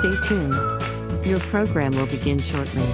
Stay tuned. Your program will begin shortly.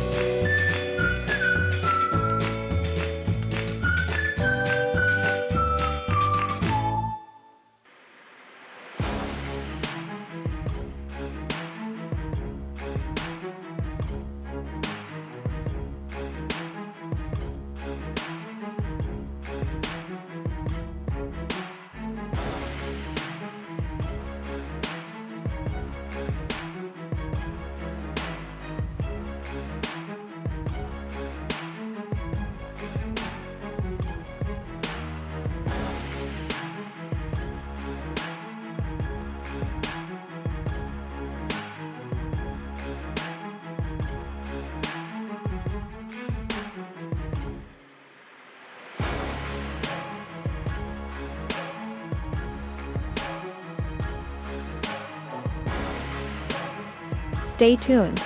Stay tuned.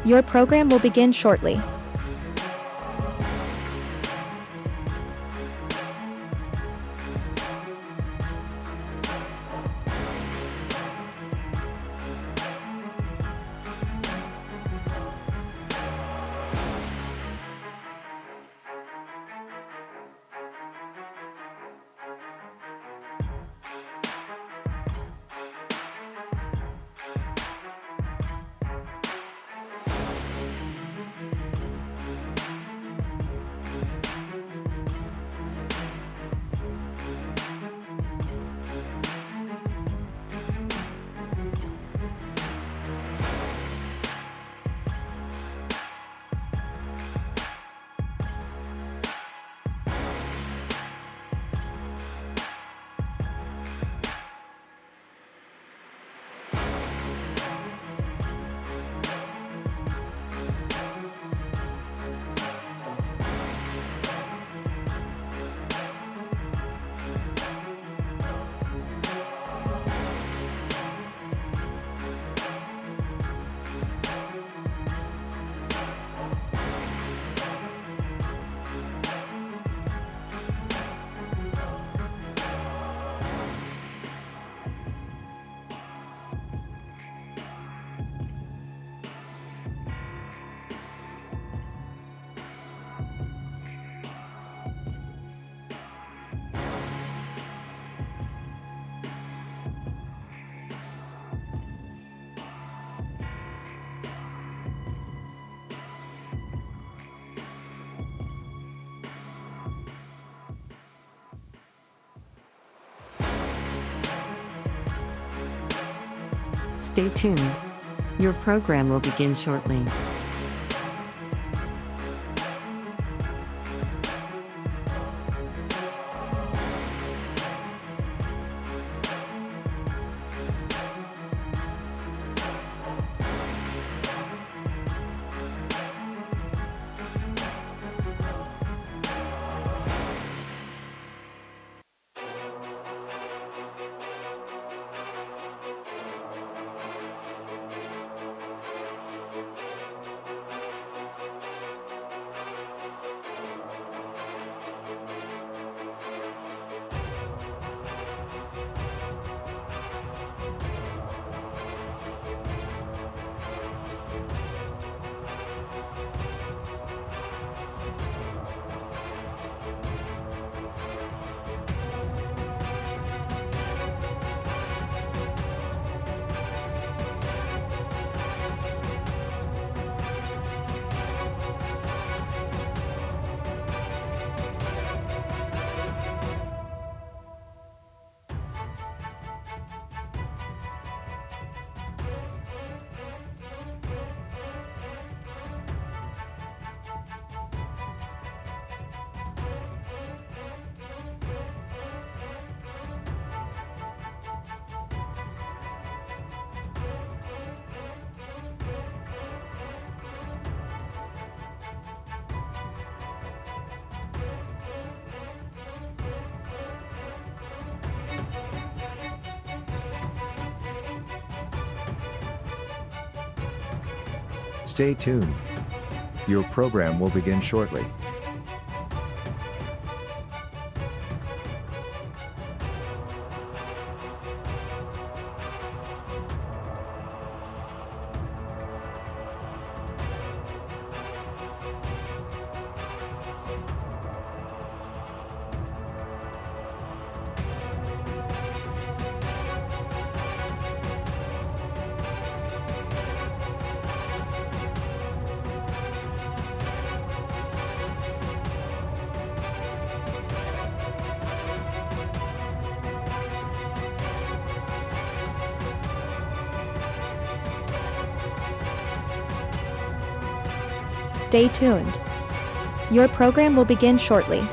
Your program will begin shortly. Stay tuned. Your program will begin shortly. Stay tuned. Your program will begin shortly. Stay tuned. Your program will begin shortly.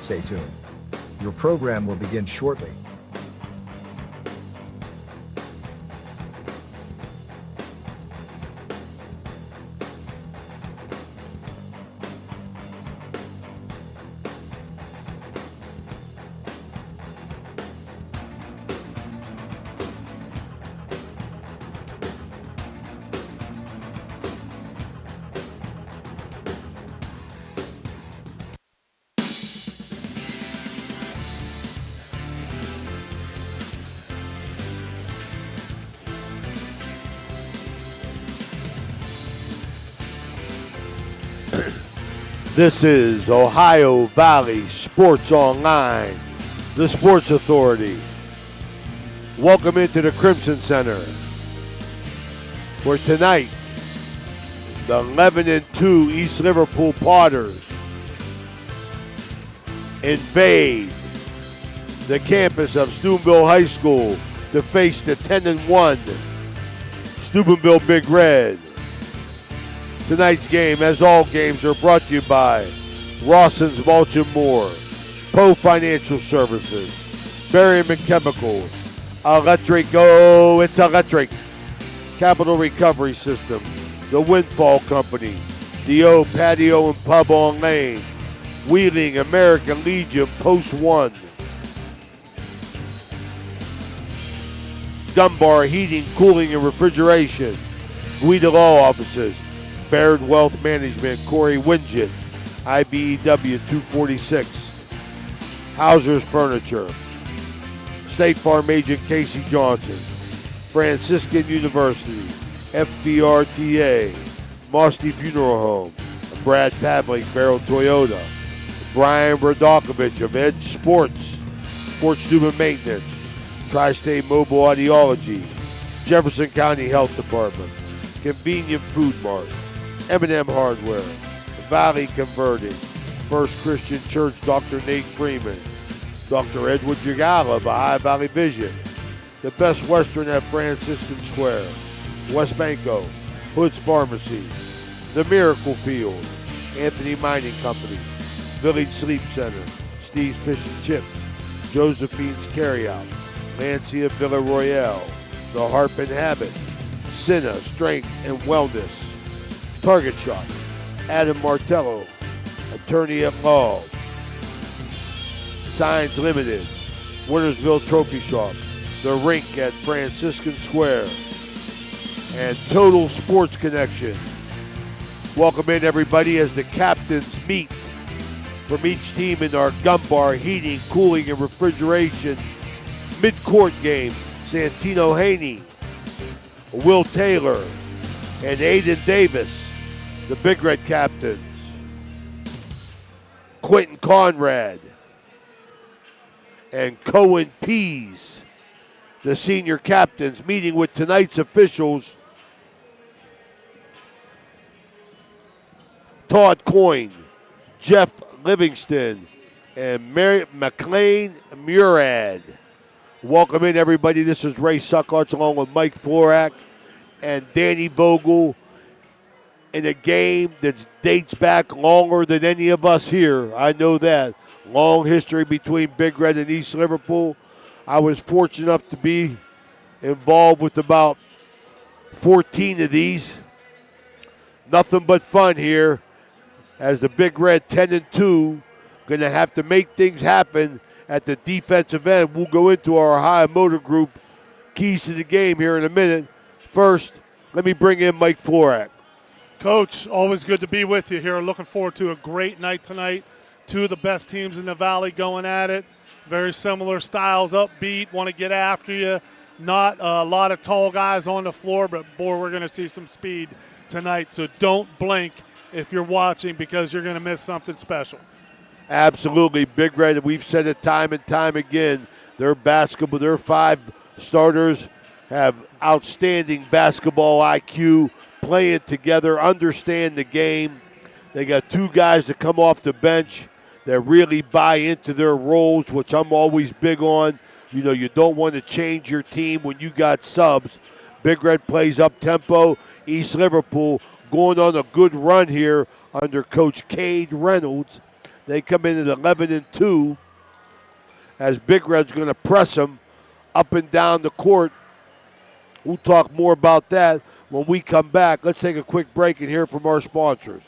Stay tuned. Your program will begin shortly. This is Ohio Valley Sports Online, the Sports Authority. Welcome into the Crimson Center, where tonight the 11-2 East Liverpool Potters invade the campus of Steubenville High School to face the 10-1 Steubenville Big Red. Tonight's game, as all games, are brought to you by Rawson's Mulch and More, Poe Financial Services, Berryman Chemicals, Electric, oh, it's electric, Capital Recovery System, The Windfall Company, The O Patio and Pub on Lane, Wheeling American Legion Post 1, Dunbar Heating, Cooling, and Refrigeration, Guida Law Offices, Baird Wealth Management, Corey Winget, IBEW 246, Hauser's Furniture, State Farm Agent Casey Johnson, Franciscan University, FBRTA, Mosty Funeral Home, Brad Pavlik, Barrel Toyota, Brian Radakovich of Edge Sports, Sports Student Maintenance, Tri-State Mobile Audiology, Jefferson County Health Department, Convenient Food Mart, M&M Hardware, Valley Converting, First Christian Church, Dr. Nate Freeman, Dr. Edward Jagala of High Valley Vision, The Best Western at Franciscan Square, West Banco, Hood's Pharmacy, The Miracle Field, Anthony Mining Company, Village Sleep Center, Steve's Fish and Chips, Josephine's Carryout, Lancia Villa Royale, The Harp and Habit, Cinna Strength and Wellness, Target Shot, Adam Martello, Attorney at Law, Signs Limited, Wintersville Trophy Shop, The Rink at Franciscan Square, and Total Sports Connection. Welcome in, everybody, as the captains meet from each team in our Dunbar Heating, Cooling, and Refrigeration mid-court game. Santino Haney, Will Taylor, and Aiden Davis, the Big Red captains. Quentin Conrad and Cohen Pease, the senior captains, meeting with tonight's officials, Todd Coyne, Jeff Livingston, and McLean Murad. Welcome in, everybody. This is Ray Suckarts along with Mike Florak and Danny Vogel in a game that dates back longer than any of us here. I know that. Long history between Big Red and East Liverpool. I was fortunate enough to be involved with about 14 of these. Nothing but fun here as the Big Red 10-2 going to have to make things happen at the defensive end. We'll go into our Ohio Motor Group keys to the game here in a minute. First, let me bring in Mike Florak. Coach, always good to be with you here. Looking forward to a great night tonight. Two of the best teams in the Valley going at it. Very similar styles, upbeat, want to get after you. Not a lot of tall guys on the floor, but, boy, we're going to see some speed tonight. So don't blink if you're watching because you're going to miss something special. Absolutely. Big Red, we've said it time and time again. Their 5 starters have outstanding basketball IQ, playing together, understand the game. They got 2 guys that come off the bench that really buy into their roles, which I'm always big on. You know, you don't want to change your team when you got subs. Big Red plays up-tempo. East Liverpool going on a good run here under Coach Cade Reynolds. They come in at 11-2 as Big Red's going to press them up and down the court. We'll talk more about that when we come back. Let's take a quick break and hear from our sponsors.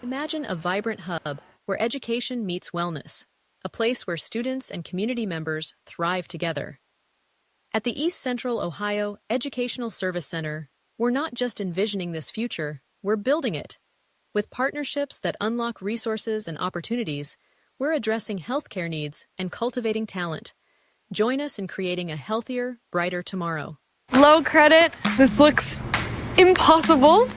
Imagine a vibrant hub where education meets wellness, a place where students and community members thrive together. At the East Central Ohio Educational Service Center, we're not just envisioning this future, we're building it. With partnerships that unlock resources and opportunities, we're addressing healthcare needs and cultivating talent. Join us in creating a healthier, brighter tomorrow. Low credit. This looks impossible.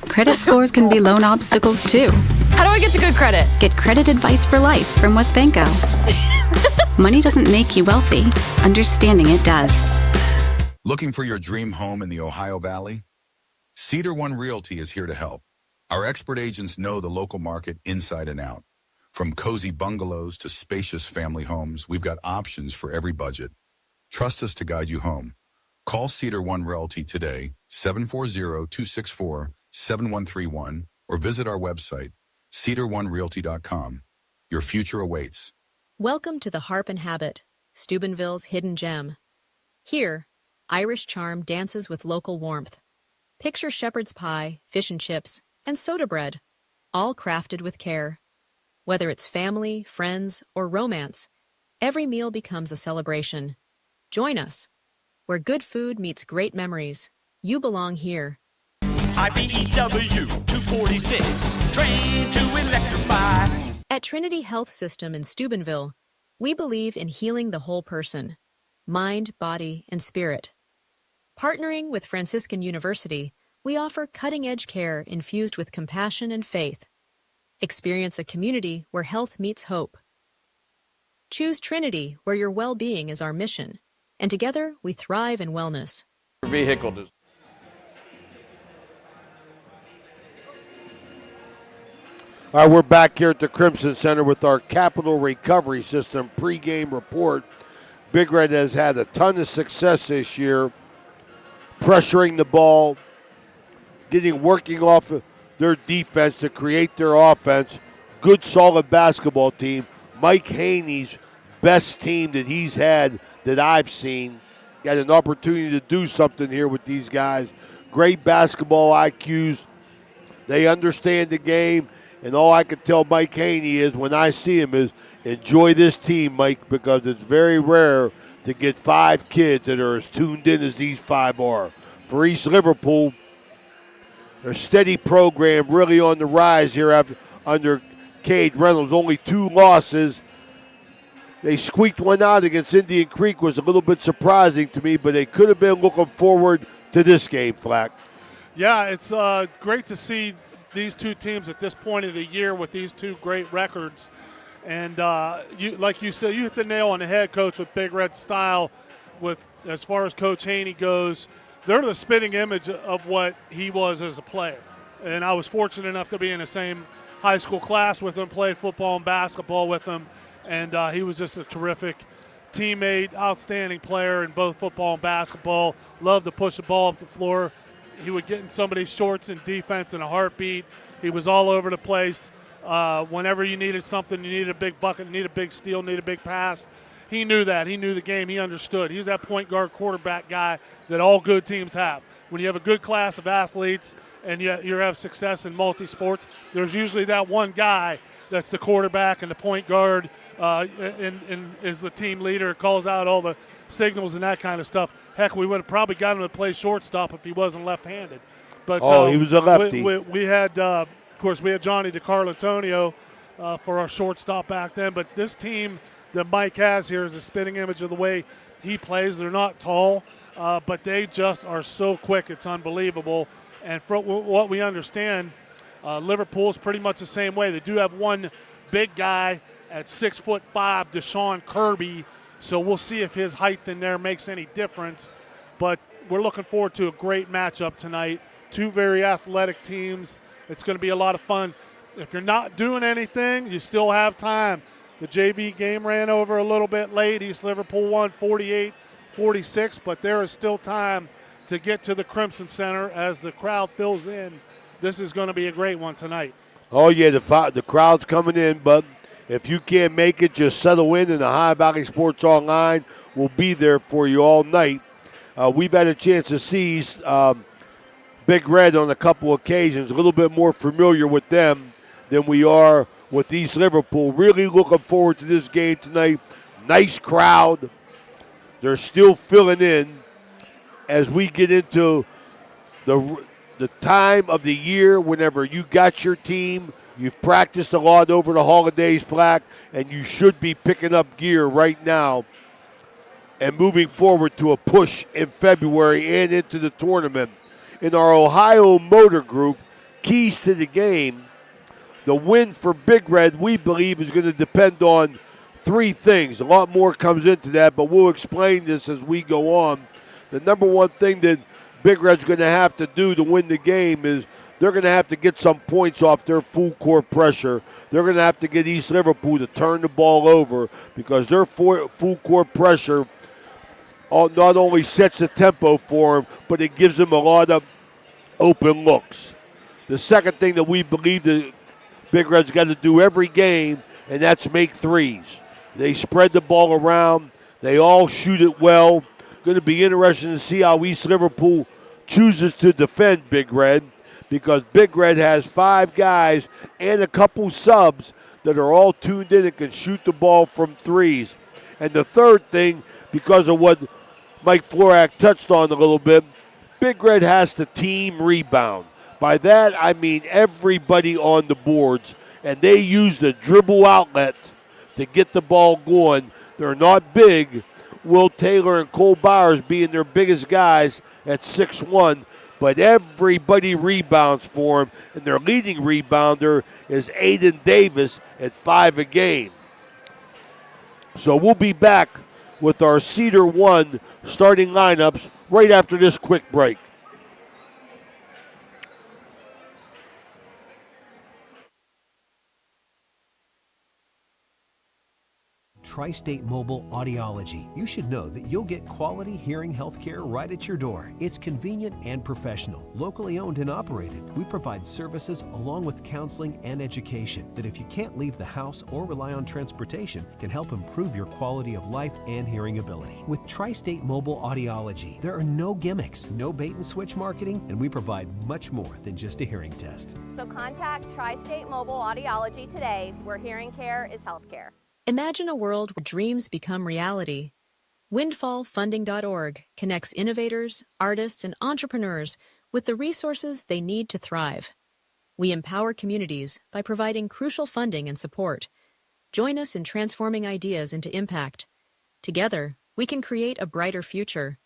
Credit scores can be loan obstacles too. How do I get to good credit? Get credit advice for life from WesBanco. Money doesn't make you wealthy. Understanding it does. Looking for your dream home in the Ohio Valley? Cedar One Realty is here to help. Our expert agents know the local market inside and out. From cozy bungalows to spacious family homes, we've got options for every budget. Trust us to guide you home. Call Cedar One Realty today, 740-264-7131, or visit our website, cedaronerealty.com. Your future awaits. Welcome to the Harp and Habit, Steubenville's hidden gem. Here, Irish charm dances with local warmth. Picture shepherd's pie, fish and chips, and soda bread, all crafted with care. Whether it's family, friends, or romance, every meal becomes a celebration. Join us. Where good food meets great memories, you belong here. IBEW 246, trained to electrify. At Trinity Health System in Steubenville, we believe in healing the whole person, mind, body, and spirit. Partnering with Franciscan University, we offer cutting-edge care infused with compassion and faith. Experience a community where health meets hope. Choose Trinity, where your well-being is our mission, and together we thrive in wellness. Vehicle does. All right, we're back here at the Crimson Center with our Capital Recovery System pregame report. Big Red has had a ton of success this year, pressuring the ball, working off their defense to create their offense. Good, solid basketball team. Mike Haney's best team that he's had that I've seen. Got an opportunity to do something here with these guys. Great basketball IQs. They understand the game. And all I can tell Mike Haney is when I see him is enjoy this team, Mike, because it's very rare to get 5 kids that are as tuned in as these 5 are. For East Liverpool, their steady program really on the rise here under Cade Reynolds. Only 2 losses. They squeaked one out against Indian Creek, was a little bit surprising to me, but they could have been looking forward to this game, Flack. Yeah, it's great to see these 2 teams at this point of the year with these 2 great records. And like you said, you hit the nail on the head, Coach, with Big Red style. With as far as Coach Haney goes, they're the spitting image of what he was as a player. And I was fortunate enough to be in the same high school class with him, played football and basketball with him. And he was just a terrific teammate, outstanding player in both football and basketball. Loved to push the ball up the floor. He would get in somebody's shorts in defense in a heartbeat. He was all over the place. Whenever you needed something, you needed a big bucket, you needed a big steal, needed a big pass. He knew that. He knew the game. He understood. He's that point guard quarterback guy that all good teams have. When you have a good class of athletes and you have success in multi-sports, there's usually that one guy that's the quarterback and the point guard and is the team leader, calls out all the signals and that kind of stuff. Heck, we would have probably got him to play shortstop if he wasn't left-handed. But he was a lefty. We had, of course, we had Johnny DiCarlo for our shortstop back then. But this team that Mike has here is a spitting image of the way he plays. They're not tall, but they just are so quick. It's unbelievable. And from what we understand, Liverpool's pretty much the same way. They do have one big guy at 6'5", Deshaun Kirby. So we'll see if his height in there makes any difference. But we're looking forward to a great matchup tonight. Two very athletic teams. It's going to be a lot of fun. If you're not doing anything, you still have time. The JV game ran over a little bit late. East Liverpool won 48-46, but there is still time to get to the Crimson Center as the crowd fills in. This is going to be a great one tonight. Oh, yeah, the crowd's coming in, but if you can't make it, just settle in, and the High Valley Sports Online will be there for you all night. We've had a chance to see Big Red on a couple occasions, a little bit more familiar with them than we are with East Liverpool. Really looking forward to this game tonight. Nice crowd. They're still filling in as we get into the time of the year whenever you got your team. You've practiced a lot over the holidays, Flack, and you should be picking up gear right now and moving forward to a push in February and into the tournament. In our Ohio Motor Group, keys to the game, the win for Big Red, we believe, is going to depend on three things. A lot more comes into that, but we'll explain this as we go on. The number one thing that Big Red's going to have to do to win the game is they're going to have to get some points off their full court pressure. They're going to have to get East Liverpool to turn the ball over because their full court pressure not only sets the tempo for them, but it gives them a lot of open looks. The second thing that we believe that Big Red's got to do every game, and that's make threes. They spread the ball around. They all shoot it well. Going to be interesting to see how East Liverpool chooses to defend Big Red, because Big Red has 5 guys and a couple subs that are all tuned in and can shoot the ball from threes. And the third thing, because of what Mike Florak touched on a little bit, Big Red has to team rebound. By that, I mean everybody on the boards, and they use the dribble outlet to get the ball going. They're not big. Will Taylor and Cole Bowers being their biggest guys at 6'1", but everybody rebounds for them, and their leading rebounder is Aiden Davis at 5 a game. So we'll be back with our Cedar 1 starting lineups right after this quick break. Tri-State Mobile Audiology. You should know that you'll get quality hearing health care right at your door. It's convenient and professional, locally owned and operated. We provide services along with counseling and education that, if you can't leave the house or rely on transportation, can help improve your quality of life and hearing ability. With Tri-State Mobile Audiology, there are no gimmicks, no bait and switch marketing, and we provide much more than just a hearing test. So contact Tri-State Mobile Audiology today, where hearing care is healthcare. Imagine a world where dreams become reality. Windfallfunding.org connects innovators, artists, and entrepreneurs with the resources they need to thrive. We empower communities by providing crucial funding and support. Join us in transforming ideas into impact. Together, we can create a brighter future.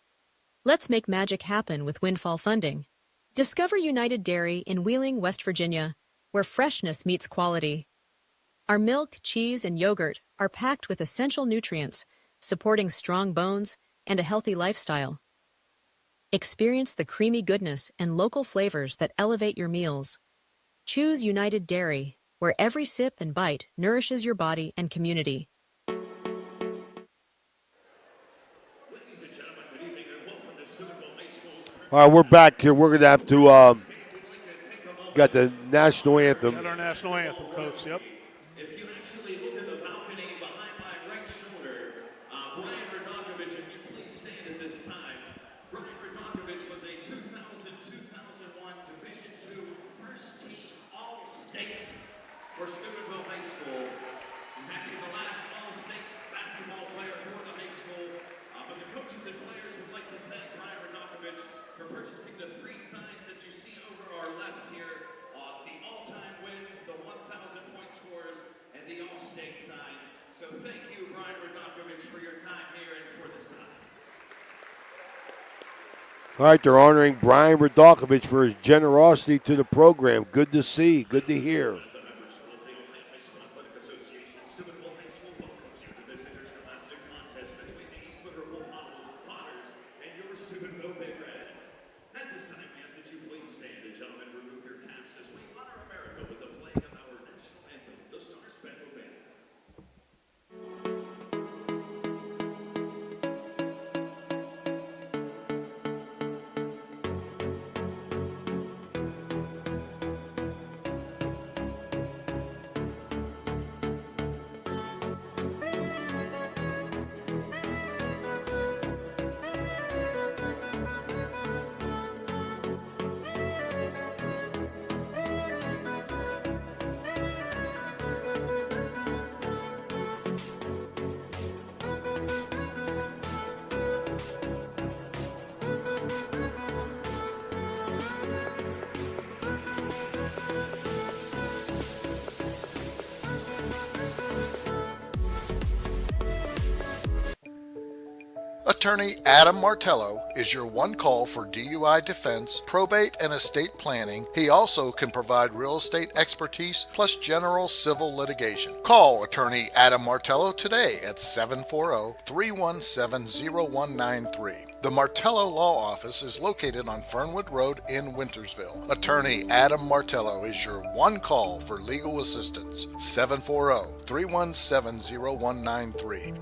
Let's make magic happen with Windfall Funding. Discover United Dairy in Wheeling, West Virginia, where freshness meets quality. Our milk, cheese, and yogurt are packed with essential nutrients, supporting strong bones and a healthy lifestyle. Experience the creamy goodness and local flavors that elevate your meals. Choose United Dairy, where every sip and bite nourishes your body and community. All right, we're back here. We're going to have to got the national anthem. Got our national anthem, Coach, yep. If you actually look at the balcony behind my right shoulder, Brian Radokovich, if you please stand at this time. Brian Radokovich was a 2000-2001 Division II first team All-State for Steubenville High School. for purchasing the 3 signs that you see over our left here on the all-time wins, the 1,000-point scores, and the all-state sign. So thank you, Brian Radokovich, for your time here and for the signs. All right, they're honoring Brian Radokovich for his generosity to the program. Good to see, good to hear. Steubenville High School welcomes you to this interscholastic contest between the East Liverpool Potters and your Steubenville Big Red. At this time, we ask that you please stand and gentlemen remove your caps as we honor America with the playing of our national anthem, the Star-Spangled Banner. Attorney Adam Martello is your one call for DUI defense, probate, and estate planning. He also can provide real estate expertise plus general civil litigation. Call Attorney Adam Martello today at 740-317-0193. The Martello Law Office is located on Fernwood Road in Wintersville. Attorney Adam Martello is your one call for legal assistance. 740-317-0193.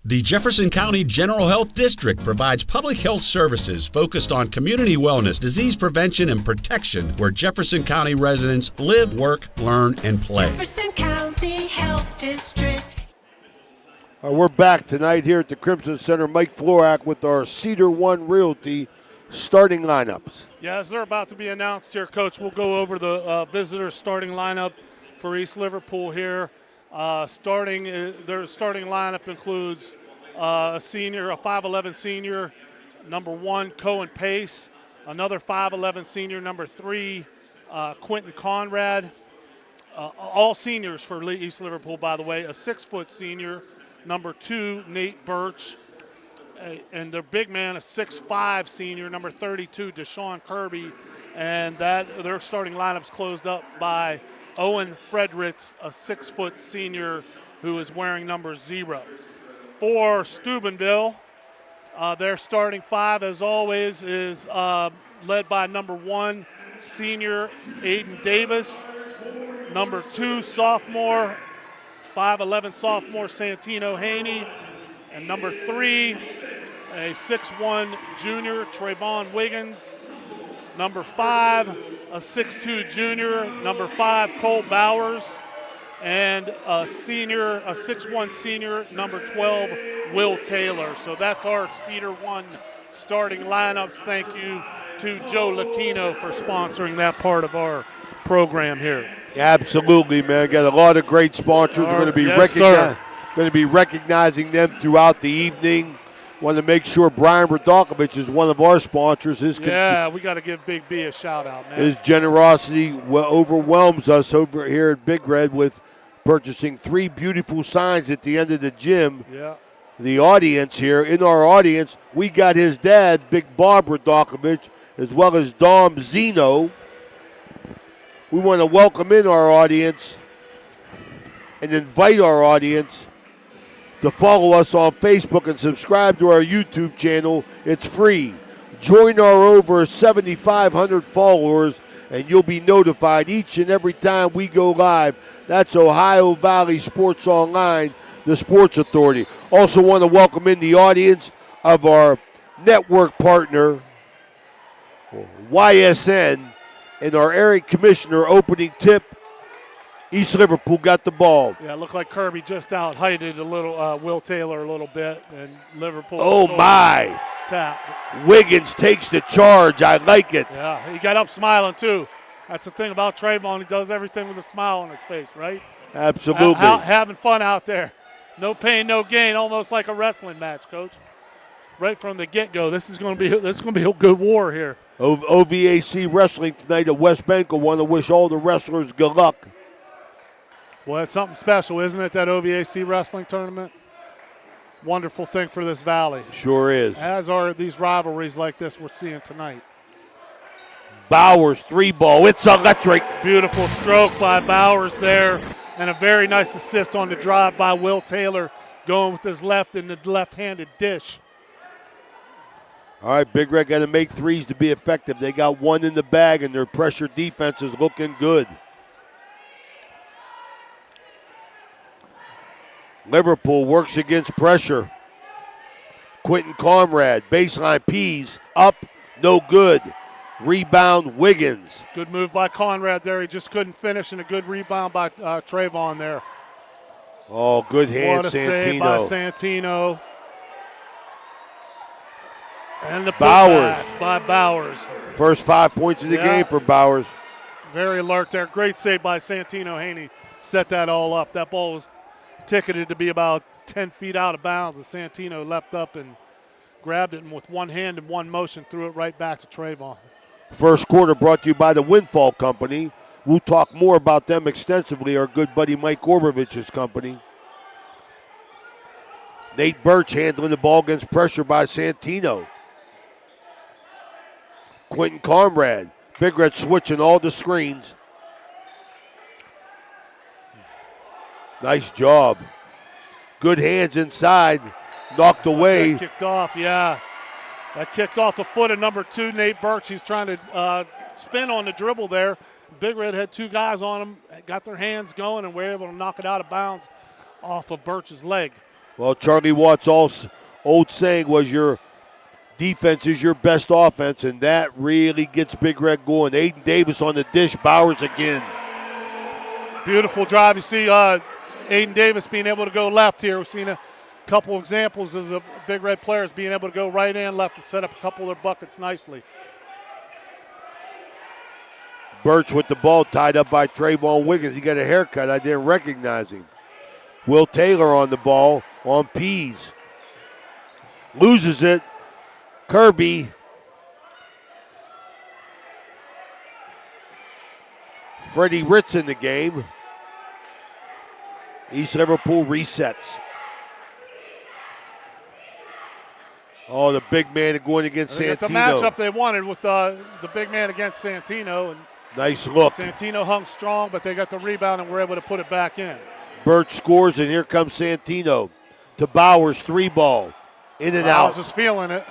The Jefferson County General Health District provides public health services focused on community wellness, disease prevention, and protection where Jefferson County residents live, work, learn, and play. Jefferson County Health District. We're back tonight here at the Crimson Center. Mike Florak with our Cedar One Realty starting lineups. Yeah, as they're about to be announced here, Coach, we'll go over the visitors' starting lineup for East Liverpool here. Their starting lineup includes a senior, a 5'11 senior, number 1, Cohen Pace, another 5'11 senior, number 3, Quentin Conrad. All seniors for East Liverpool, by the way. A 6-foot senior, number 2, Nate Birch. And their big man, a 6'5 senior, number 32, Deshaun Kirby. And their starting lineup's closed up by Owen Fredericks, a 6-foot senior who is wearing number 0. For Steubenville, their starting 5, as always, is led by number 1, senior Aiden Davis, number 2, sophomore, 5'11 sophomore Santino Haney, and number 3, a 6'1 junior Trayvon Wiggins, number 5, a 6'2 junior, number 5, Cole Bowers, and a 6'1 senior, number 12, Will Taylor. So that's our Cedar One starting lineups. Thank you to Joe Lucchino for sponsoring that part of our program here. Absolutely, man. Got a lot of great sponsors. We're going to be recognizing them throughout the evening. Want to make sure Brian Radokovich is one of our sponsors. We got to give Big B a shout out, man. His generosity overwhelms us over here at Big Red with purchasing 3 beautiful signs at the end of the gym. Yeah. The audience here, in our audience, we got his dad, Big Bob Radokovich, as well as Dom Zeno. We want to welcome in our audience and invite our audience to follow us on Facebook and subscribe to our YouTube channel. It's free. Join our over 7,500 followers, and you'll be notified each and every time we go live. That's Ohio Valley Sports Online, the Sports Authority. Also want to welcome in the audience of our network partner, YSN, and our area commissioner opening tip East Liverpool got the ball. Yeah, it looked like Kirby just out-heighted a little, Will Taylor a little bit, and Liverpool. Oh, my. Tap. Wiggins takes the charge. I like it. Yeah, he got up smiling, too. That's the thing about Trayvon. He does everything with a smile on his face, right? Absolutely. Having fun out there. No pain, no gain, almost like a wrestling match, Coach. Right from the get-go, this is going to be a good war here. OVAC Wrestling tonight at West Bengal. Want to wish all the wrestlers good luck. Well, it's something special, isn't it, that OVAC Wrestling tournament? Wonderful thing for this valley. Sure is. As are these rivalries like this we're seeing tonight. Bowers, 3-ball. It's electric. Beautiful stroke by Bowers there, and a very nice assist on the drive by Will Taylor, going with his left in the left-handed dish. All right, Big Red got to make threes to be effective. They got one in the bag, and their pressure defense is looking good. Liverpool works against pressure. Quentin Conrad, baseline Pease, up, no good. Rebound, Wiggins. Good move by Conrad there. He just couldn't finish, and a good rebound by Trayvon there. Oh, good hand, what a Santino. save by Santino. And the Bowers. putback by Bowers. First 5 points of the game for Bowers. Very alert there. Great save by Santino Haney. Set that all up. That ball was ticketed to be about 10 feet out of bounds, and Santino leapt up and grabbed it, and with one hand and one motion threw it right back to Trayvon. First quarter brought to you by the Windfall Company. We'll talk more about them extensively, our good buddy Mike Gorbavich's company. Nate Birch handling the ball against pressure by Santino. Quentin Conrad. Big Red switching all the screens. Nice job. Good hands inside. Knocked away. That kicked off, yeah. That kicked off the foot of number 2, Nate Birch. He's trying to spin on the dribble there. Big Red had 2 guys on him, got their hands going, and were able to knock it out of bounds off of Birch's leg. Well, Charlie Watt's old saying was your defense is your best offense, and that really gets Big Red going. Aiden Davis on the dish, Bowers again. Beautiful drive. You see Aiden Davis being able to go left here. We've seen a couple examples of the Big Red players being able to go right and left to set up a couple of their buckets nicely. Birch with the ball tied up by Trayvon Wiggins. He got a haircut. I didn't recognize him. Will Taylor on the ball on Pease. Loses it. Kirby. Freddie Ritz in the game. East Liverpool resets. Oh, the big man going against Santino. The matchup they wanted with the big man against Santino. And nice look. Santino hung strong, but they got the rebound and were able to put it back in. Birch scores, and here comes Santino to Bowers, 3-ball. In and out. Bowers is feeling it.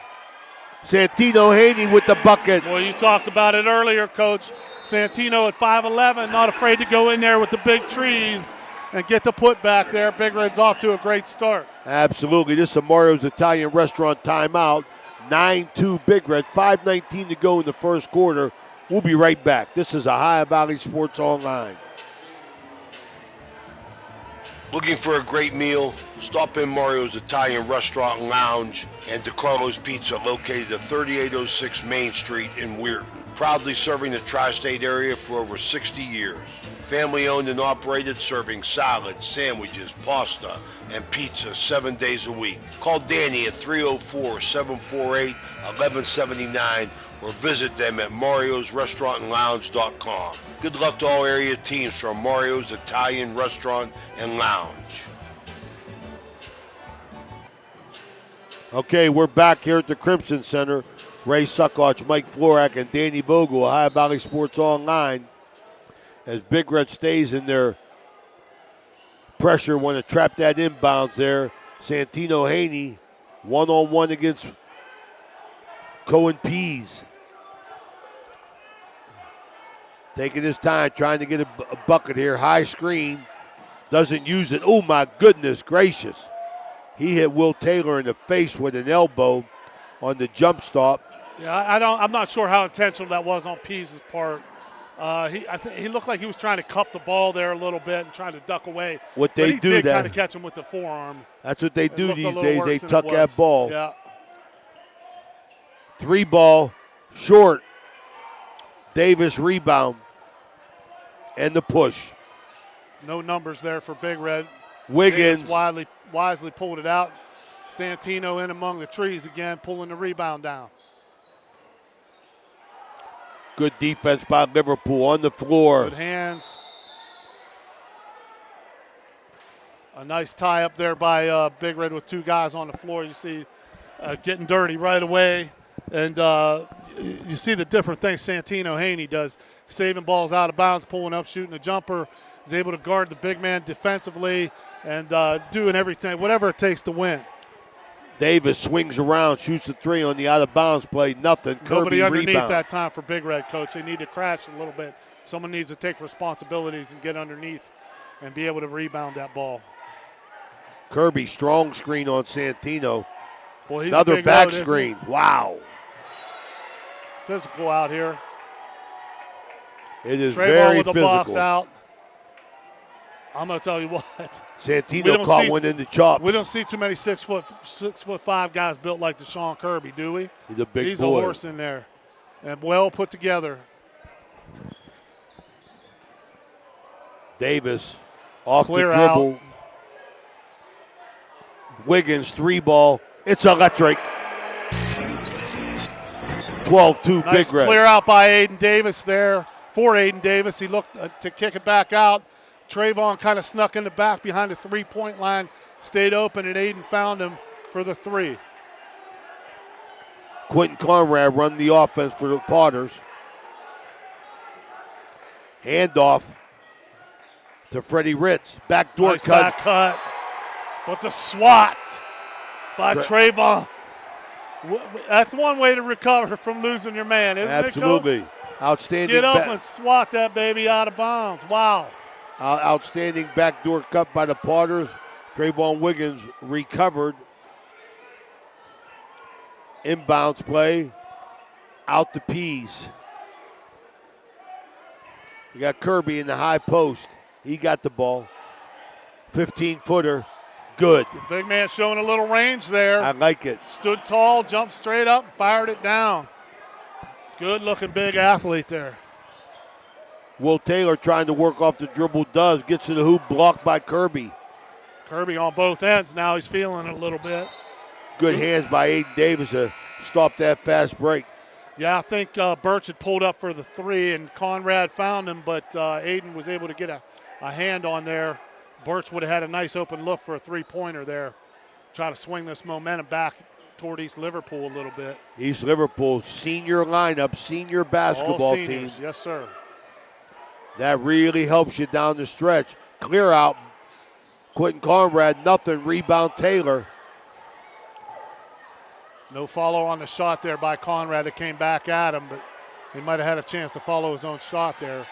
Santino Haney with the bucket. Well, you talked about it earlier, Coach. Santino at 5'11", not afraid to go in there with the big trees and get the putback there. Big Red's off to a great start. Absolutely. This is Mario's Italian Restaurant timeout. 9-2 Big Red. 5:19 to go in the first quarter. We'll be right back. This is Ohio Valley Sports Online. Looking for a great meal? Stop in Mario's Italian Restaurant and Lounge and DeCarlo's Pizza, located at 3806 Main Street in Weirton. Proudly serving the tri-state area for over 60 years. Family owned and operated, serving salads, sandwiches, pasta, and pizza 7 days a week. Call Danny at 304-748-1179 or visit them at mariosrestaurantandlounge.com. Good luck to all area teams from Mario's Italian Restaurant and Lounge. Okay, we're back here at the Crimson Center. Ray Suckoch, Mike Florak, and Danny Vogel, Ohio Valley Sports Online. As Big Red stays in their pressure, want to trap that inbounds there. Santino Haney, one-on-one against Cohen Pease. Taking his time, trying to get a bucket here. High screen, doesn't use it. Oh, my goodness gracious. He hit Will Taylor in the face with an elbow on the jump stop. Yeah, I'm not sure how intentional that was on Pease's part. I think he looked like he was trying to cup the ball there a little bit and trying to duck away. What But they he do did that. kind of catch him with the forearm. That's what they It do looked a these little days. worse They than it tuck that was. ball. Yeah. 3 ball, short. Davis rebound. And the push. No numbers there for Big Red. Wiggins. Davis wisely pulled it out. Santino in among the trees again, pulling the rebound down. Good defense by Liverpool on the floor. Good hands. A nice tie up there by Big Red with 2 guys on the floor. You see getting dirty right away. And you see the different things Santino Haney does. Saving balls out of bounds, pulling up, shooting a jumper. He's able to guard the big man defensively and doing everything, whatever it takes to win. Davis swings around, shoots the 3 on the out-of-bounds play. Nothing. Nobody Kirby underneath rebound. that time for Big Red, Coach. They need to crash a little bit. Someone needs to take responsibilities and get underneath and be able to rebound that ball. Kirby, strong screen on Santino. Boy, he's another a big back load, isn't screen. he? Wow. Physical out here. It is Trayvon very with the physical. box out. I'm going to tell you what. Santino caught one in the chops. We don't see too many 6'5" guys built like Deshaun Kirby, do we? He's a big He's boy. a horse in there. And well put together. Davis off Clear the dribble. Wiggins 3 ball. It's electric. 12-2 Nice Big Red. clear out by Aiden Davis there. For Aiden Davis, he looked to kick it back out. Trayvon kind of snuck in the back behind the 3-point line, stayed open, and Aiden found him for the 3. Quentin Conrad run the offense for the Potters. Handoff to Freddie Ritz. Backdoor Nice cut. back cut. But the swat by Trayvon. That's one way to recover from losing your man, isn't Absolutely. it, Coach? Outstanding. Get up and swat that baby out of bounds. Wow. Outstanding backdoor cut by the Potters. Trayvon Wiggins recovered. Inbounds play. Out to Pease. You got Kirby in the high post. He got the ball. 15-footer. Good. The big man showing a little range there. I like it. Stood tall, jumped straight up, fired it down. Good-looking big athlete there. Will Taylor trying to work off the dribble does. Gets to the hoop, blocked by Kirby. Kirby on both ends. Now he's feeling it a little bit. Good hands by Aiden Davis to stop that fast break. Yeah, I think Birch had pulled up for the 3, and Conrad found him, but Aiden was able to get a hand on there. Birch would have had a nice open look for a 3-pointer there. Try to swing this momentum back toward East Liverpool a little bit. East Liverpool, senior lineup, senior basketball All team. seniors, yes, sir. That really helps you down the stretch. Clear out. Quentin Conrad, nothing. Rebound Taylor. No follow on the shot there by Conrad. It came back at him, but he might have had a chance to follow his own shot there.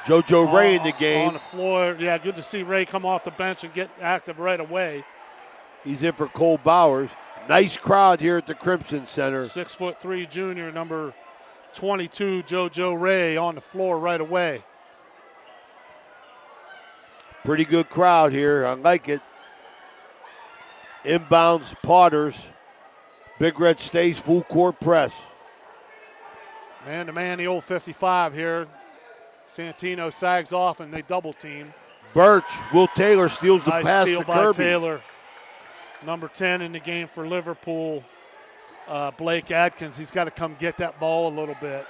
JoJo Ray in the game. On the floor. Yeah, good to see Ray come off the bench and get active right away. He's in for Cole Bowers. Nice crowd here at the Crimson Center. 6'3" junior, number 22, JoJo Ray, on the floor right away. Pretty good crowd here. I like it. Inbounds Potters. Big Red stays full court press. Man-to-man, the old 55 here. Santino sags off and they double team. Birch, Will Taylor steals the Nice pass steal to by Kirby. Taylor. Number 10 in the game for Liverpool, Blake Adkins. He's got to come get that ball a little bit.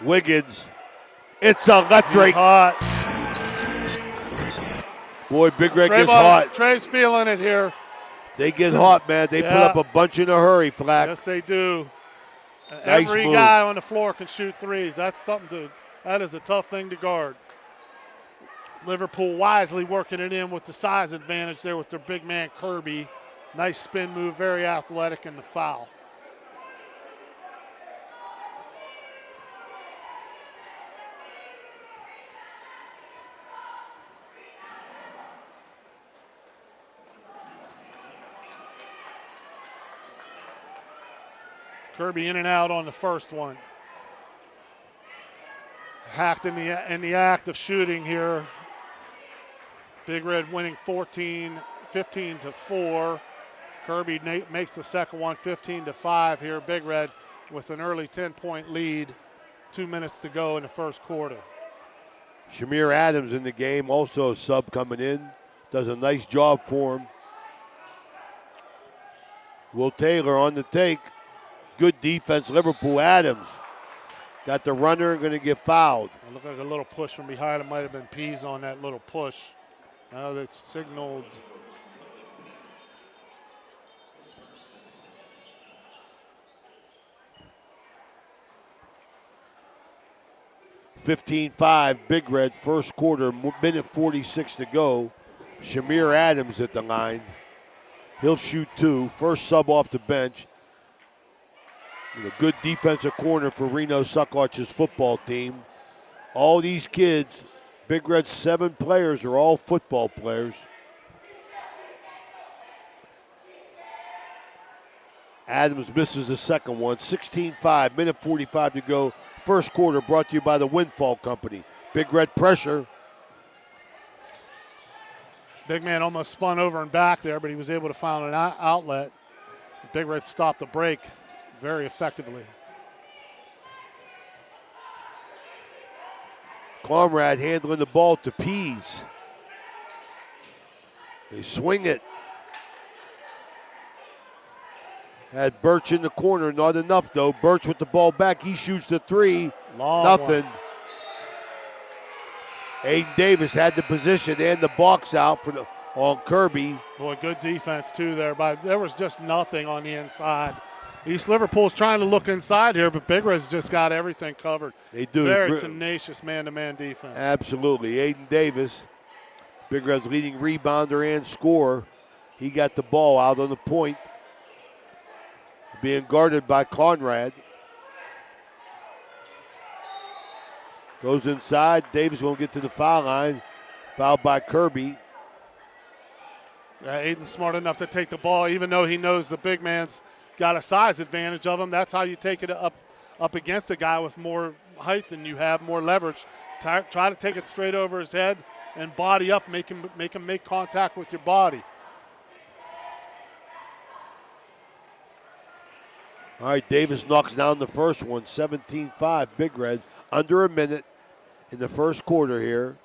Wiggins. It's electric. He's hot. Boy, Big Red gets hot. Trey's feeling it here. They get hot, man. They put up a bunch in a hurry, Flack. Yes, they do. Nice Every move. guy on the floor can shoot threes. That is a tough thing to guard. Liverpool wisely working it in with the size advantage there with their big man Kirby. Nice spin move, very athletic, and the foul. Kirby in and out on the first one. hacked in the act of shooting here. Big Red winning 15-4. Kirby makes the second one 15-5 here. Big Red with an early 10-point lead. 2 minutes to go in the first quarter. Shamir Adams in the game, also a sub coming in. Does a nice job for him. Will Taylor on the take. Good defense, Liverpool. Adams got the runner, going to get fouled. It looked like a little push from behind. It might have been Pease on that little push. Now that's signaled. (15-5) Big Red, first quarter, minute 46 to go. Shamir Adams at the line. He'll shoot 2. First sub off the bench. And a good defensive corner for Reno Suckarch's football team. All these kids, Big Red's 7 players are all football players. Adams misses the second one. 16-5, minute 45 to go. First quarter brought to you by the Windfall Company. Big Red pressure. Big man almost spun over and back there, but he was able to find an outlet. Big Red stopped the break very effectively. Conrad handling the ball to Pease. They swing it. Had Birch in the corner, not enough though. Birch with the ball back, he shoots the 3. Nothing. One. Aiden Davis had the position and the box out on Kirby. Boy, good defense too there, but there was just nothing on the inside. East Liverpool's trying to look inside here, but Big Red's just got everything covered. They do. Very tenacious man-to-man defense. Absolutely. Aiden Davis, Big Red's leading rebounder and scorer. He got the ball out on the point. Being guarded by Conrad. Goes inside. Davis going to get to the foul line. Fouled by Kirby. Aiden's smart enough to take the ball, even though he knows the big man's got a size advantage of him. That's how you take it up against a guy with more height than you have, more leverage. Try to take it straight over his head and body up, make him make contact with your body. All right, Davis knocks down the first one, 17-5, Big Red. Under a minute in the first quarter here.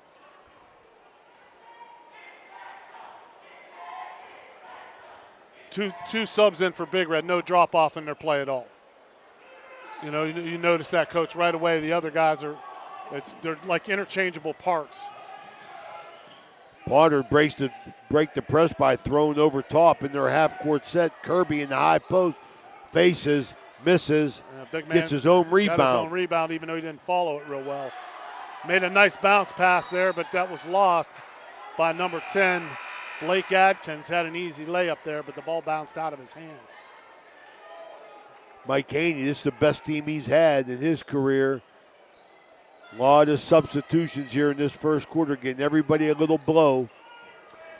Two subs in for Big Red, no drop off in their play at all. You know, you notice that, Coach, right away. The other guys they're like interchangeable parts. Potter breaks the press by throwing over top in their half-court set. Kirby in the high post. Faces, misses, Big man gets his own rebound. Got his own rebound, even though he didn't follow it real well. Made a nice bounce pass there, but that was lost by number 10. Blake Adkins had an easy layup there, but the ball bounced out of his hands. Mike Haney, this is the best team he's had in his career. A lot of substitutions here in this first quarter, getting everybody a little blow.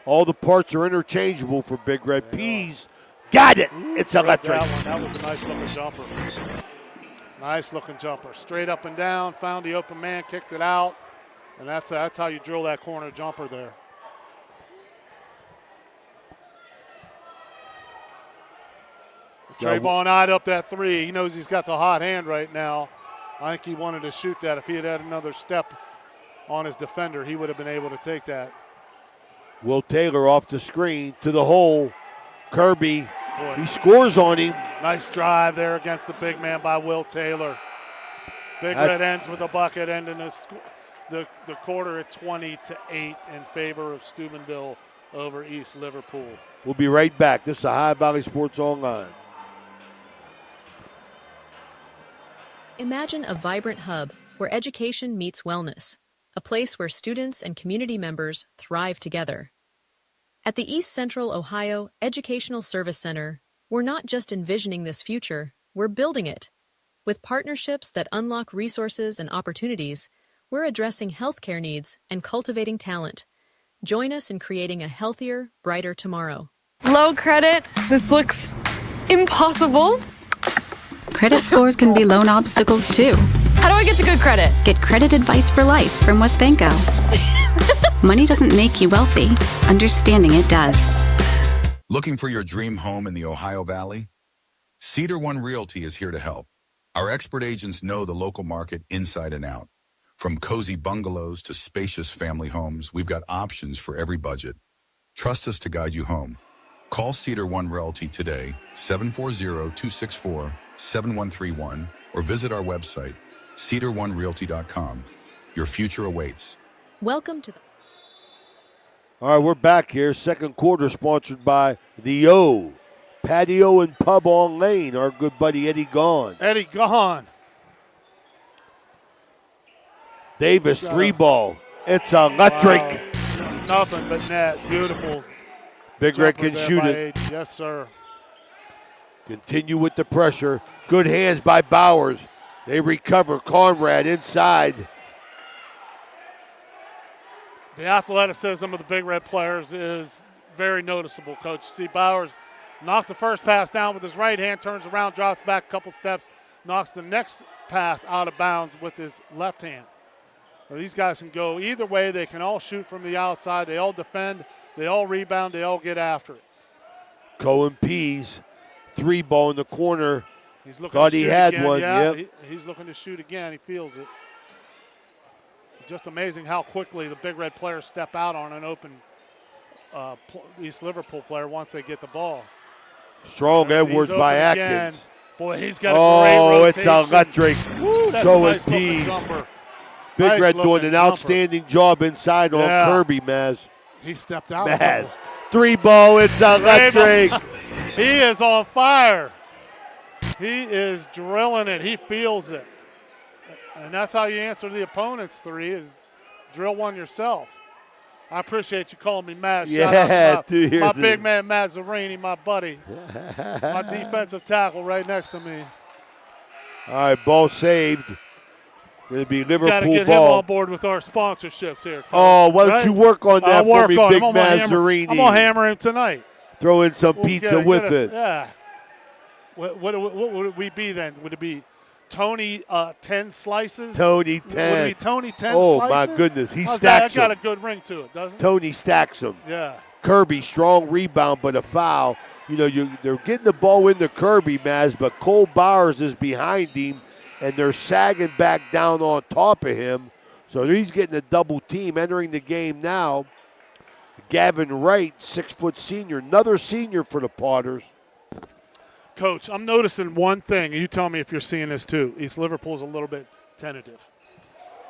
All the parts are interchangeable for Big Red. Pease. Got it. It's electric. That was a nice-looking jumper. Nice-looking jumper. Straight up and down, found the open man, kicked it out, and that's how you drill that corner jumper there. Trayvon eyed up that 3. He knows he's got the hot hand right now. I think he wanted to shoot that. If he had another step on his defender, he would have been able to take that. Will Taylor off the screen to the hole. Kirby, he scores on him. Nice drive there against the big man by Will Taylor. Big Red ends with a bucket, ending the quarter at 20-8 in favor of Steubenville over East Liverpool. We'll be right back. This is Ohio Valley Sports Online. Imagine a vibrant hub where education meets wellness, a place where students and community members thrive together. At the East Central Ohio Educational Service Center, we're not just envisioning this future, we're building it. With partnerships that unlock resources and opportunities, we're addressing healthcare needs and cultivating talent. Join us in creating a healthier, brighter tomorrow. Low credit. This looks impossible. Credit scores can be loan obstacles too. How do I get to good credit? Get credit advice for life from WesBanco. Money doesn't make you wealthy. Understanding it does. Looking for your dream home in the Ohio Valley? Cedar One Realty is here to help. Our expert agents know the local market inside and out. From cozy bungalows to spacious family homes, we've got options for every budget. Trust us to guide you home. Call Cedar One Realty today, 740-264-7131, or visit our website, cedaronerealty.com. Your future awaits. Welcome to the All right, we're back here. Second quarter sponsored by the O Patio and Pub on Lane. Our good buddy Eddie Gahn. Eddie Gahn. Davis, 3-ball. It's electric. Wow. Nothing but net. Beautiful. Big Red Jumper can there shoot by it. Aiden. Yes, sir. Continue with the pressure. Good hands by Bowers. They recover. Conrad inside. The athleticism of the Big Red players is very noticeable, Coach. See Bowers knock the first pass down with his right hand, turns around, drops back a couple steps, knocks the next pass out of bounds with his left hand. Well, these guys can go either way. They can all shoot from the outside. They all defend. They all rebound. They all get after it. Cohen Pease, 3-ball in the corner. He's looking Thought to he shoot had again. one. Yeah, Yep. he's looking to shoot again. He feels it. Just amazing how quickly the Big Red players step out on an open East Liverpool player once they get the ball. Strong Edwards He's by open again. Atkins. Boy, he's got a great rotation. It's electric. Woo, that's Cohen a nice looking Pease. jumper. Big Nice Red doing looking an jumper. outstanding job inside on Yeah. Kirby, Maz. He stepped out. Maz. 3-ball, it's electric. He is on fire. He is drilling it. He feels it. And that's how you answer the opponent's three is drill one yourself. I appreciate you calling me Maz. Yeah, Shout out to dude, my here's big it. man Mazzarini, my buddy. My defensive tackle right next to me. All right, ball saved. Going to be Got to Liverpool get him ball. on board with our sponsorships here. Coach, Oh, why don't right? you work on that I'll for work me, on Big him. I'm gonna hammer- Mazzarini? I'm going to hammer him tonight. Throw in some We'll pizza get with us- it. Yeah. What would we be then? Would it be Tony 10 slices? Tony Would 10. it be Tony 10 Oh, slices? my goodness. He How's stacks that? Got them. a good ring to it, doesn't it? Tony stacks them. Yeah. Kirby, strong rebound, but a foul. You know, they're getting the ball into Kirby, Maz, but Cole Bowers is behind him, and they're sagging back down on top of him. So he's getting a double team entering the game now. Gavin Wright, 6-foot senior, another senior for the Potters. Coach, I'm noticing one thing, and you tell me if you're seeing this too. East Liverpool's a little bit tentative.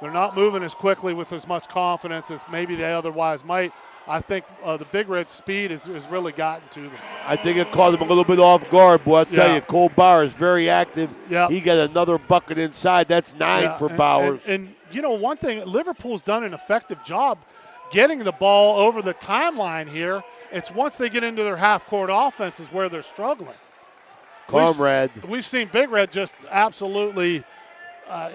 They're not moving as quickly with as much confidence as maybe they otherwise might. I think the Big Red speed has really gotten to them. I think it caught him a little bit off guard, boy. I'll tell you, Cole Bowers very active. Yeah. He got another bucket inside. That's 9 for Bowers. And you know, one thing, Liverpool's done an effective job getting the ball over the timeline here. It's once they get into their half-court offense is where they're struggling. Conrad. We've seen Big Red just absolutely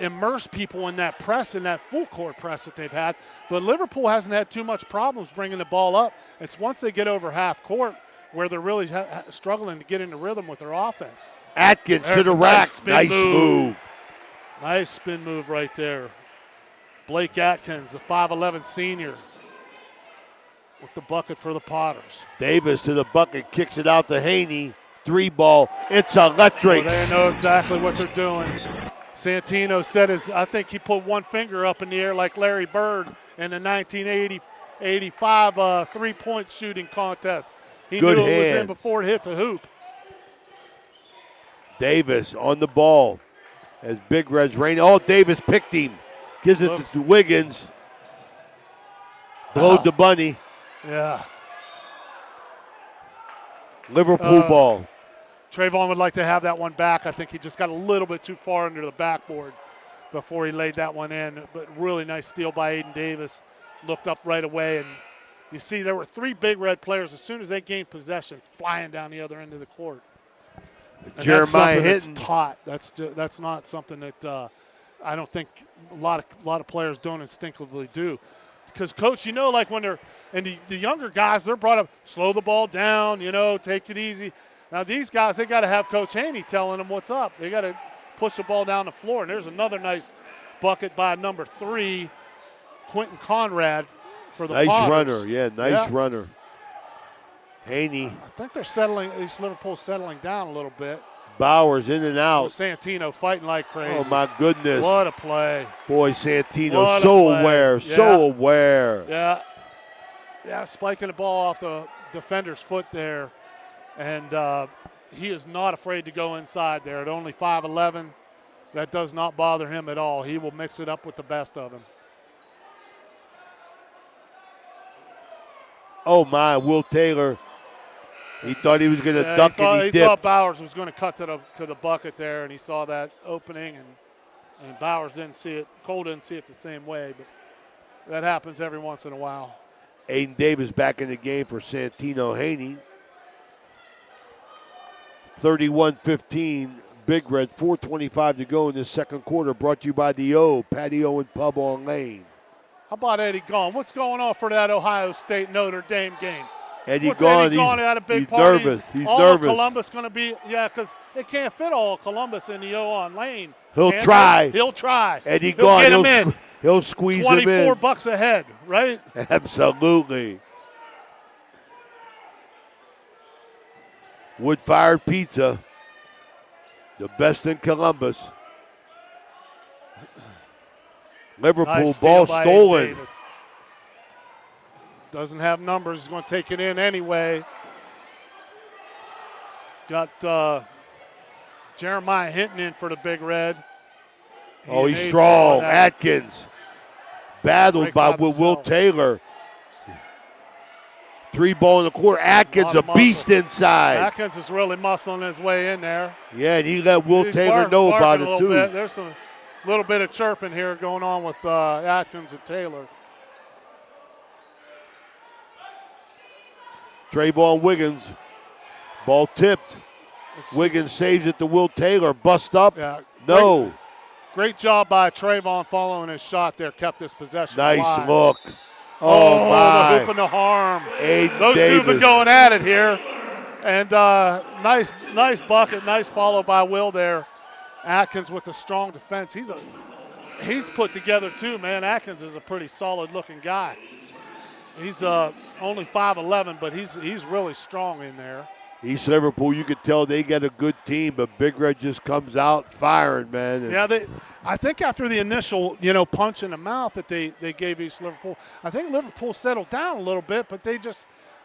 immerse people in that press, in that full-court press that they've had. But Liverpool hasn't had too much problems bringing the ball up. It's once they get over half-court where they're really struggling to get into rhythm with their offense. Atkins to the rack. Nice move. Nice spin move right there. Blake Atkins, a 5'11 senior, with the bucket for the Potters. Davis to the bucket, kicks it out to Haney. 3-ball. It's electric. Well, they know exactly what they're doing. Santino said I think he put one finger up in the air like Larry Bird in the 1985 three-point shooting contest. He Good knew it was in hands. before it hit the hoop. Davis on the ball as Big Red's raining. Oh, Davis picked him. Gives it to Wiggins. Blowed the bunny. Yeah. Liverpool ball. Trayvon would like to have that one back. I think he just got a little bit too far under the backboard before he laid that one in. But really nice steal by Aiden Davis. Looked up right away, and you see there were 3 Big Red players as soon as they gained possession flying down the other end of the court. And Jeremiah that's Hinton. taught. That's not something that I don't think a lot of players don't instinctively do. Because, Coach, you know, like when they're – and the younger guys, they're brought up, slow the ball down, take it easy. Now, these guys, they got to have Coach Haney telling them what's up. They got to push the ball down the floor. And there's another nice bucket by number 3, Quentin Conrad, for the nice Potters. runner. Yeah, nice runner. Haney. I think they're settling, East Liverpool settling down a little bit. Bowers in and out. Santino fighting like crazy. Oh, my goodness. What a play. Boy, Santino, What a so play. aware, Yeah. so aware. Yeah. Yeah, spiking the ball off the defender's foot there. And he is not afraid to go inside there. At only 5'11", that does not bother him at all. He will mix it up with the best of them. Oh, my, Will Taylor. He thought he was going to duck and he thought dipped. Bowers was going to cut to the bucket there, and he saw that opening, and Bowers didn't see it. Cole didn't see it the same way, but that happens every once in a while. Aiden Davis back in the game for Santino Haney. 31-15, Big Red, 4:25 to go in the second quarter, brought to you by the O, Patio and Pub on Lane. How about Eddie Gaughan? What's going on for that Ohio State Notre Dame game? Eddie Gaughan, had a big he's party. nervous. He's all nervous. Of Columbus going to be, because it can't fit all of Columbus in the O on Lane. He'll try. He'll try. Eddie He'll Gaughan, get him in. He'll squeeze him in. 24 bucks ahead, right? Absolutely. Wood-fired pizza, the best in Columbus. Liverpool Nice ball steal by stolen. Davis. Doesn't have numbers. He's going to take it in anyway. Got Jeremiah Hinton in for the Big Red. Oh, he's strong. Atkins battled by Will himself. Taylor. 3 ball in the quarter. Atkins, a beast inside. Atkins is really muscling his way in there. Yeah, and he let Will He's Taylor know about barking it, a too. little bit. There's a little bit of chirping here going on with Atkins and Taylor. Trayvon Wiggins, ball tipped. Wiggins saves it to Will Taylor. Bust up. Yeah, No. Great job by Trayvon following his shot there. Kept his possession Nice alive. look. Oh, my. The hoop and the harm. Aiden Those two have been Davis. going at it here. And nice bucket. Nice follow by Will there. Atkins with a strong defense. He's put together too, man. Atkins is a pretty solid looking guy. He's only 5'11", but he's really strong in there. East Liverpool, you could tell they get a good team, but Big Red just comes out firing, man. And Yeah, I think after the initial, punch in the mouth that they gave East Liverpool, I think Liverpool settled down a little bit, but they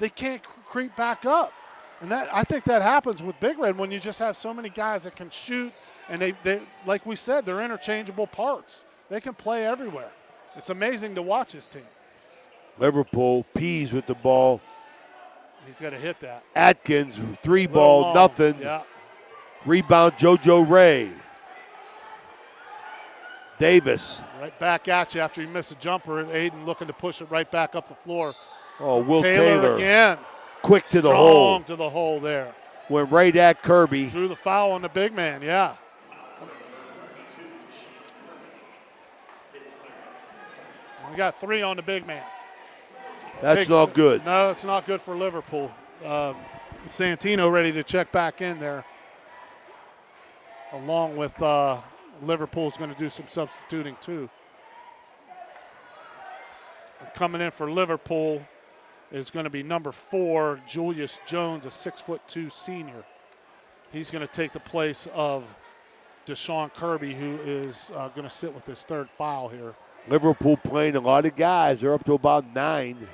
can't creep back up. And I think that happens with Big Red when you just have so many guys that can shoot, and they like we said, they're interchangeable parts. They can play everywhere. It's amazing to watch this team. Liverpool, Pease with the ball. He's got to hit that. Atkins, 3 ball, long. nothing. Yeah. Rebound, JoJo Ray. Davis. Right back at you after you miss a jumper. Aiden looking to push it right back up the floor. Oh, Will Taylor. Again. Quick to the hole. Strong to the hole there. Went right at Kirby. Drew the foul on the big man, yeah. We got 3 on the big man. That's not good. No, it's not good for Liverpool. Santino ready to check back in there. Along with Liverpool's going to do some substituting too. Coming in for Liverpool is going to be number 4, Julius Jones, a 6'2" senior. He's going to take the place of Deshaun Kirby, who is going to sit with his 3rd foul here. Liverpool playing a lot of guys. They're up to about 9.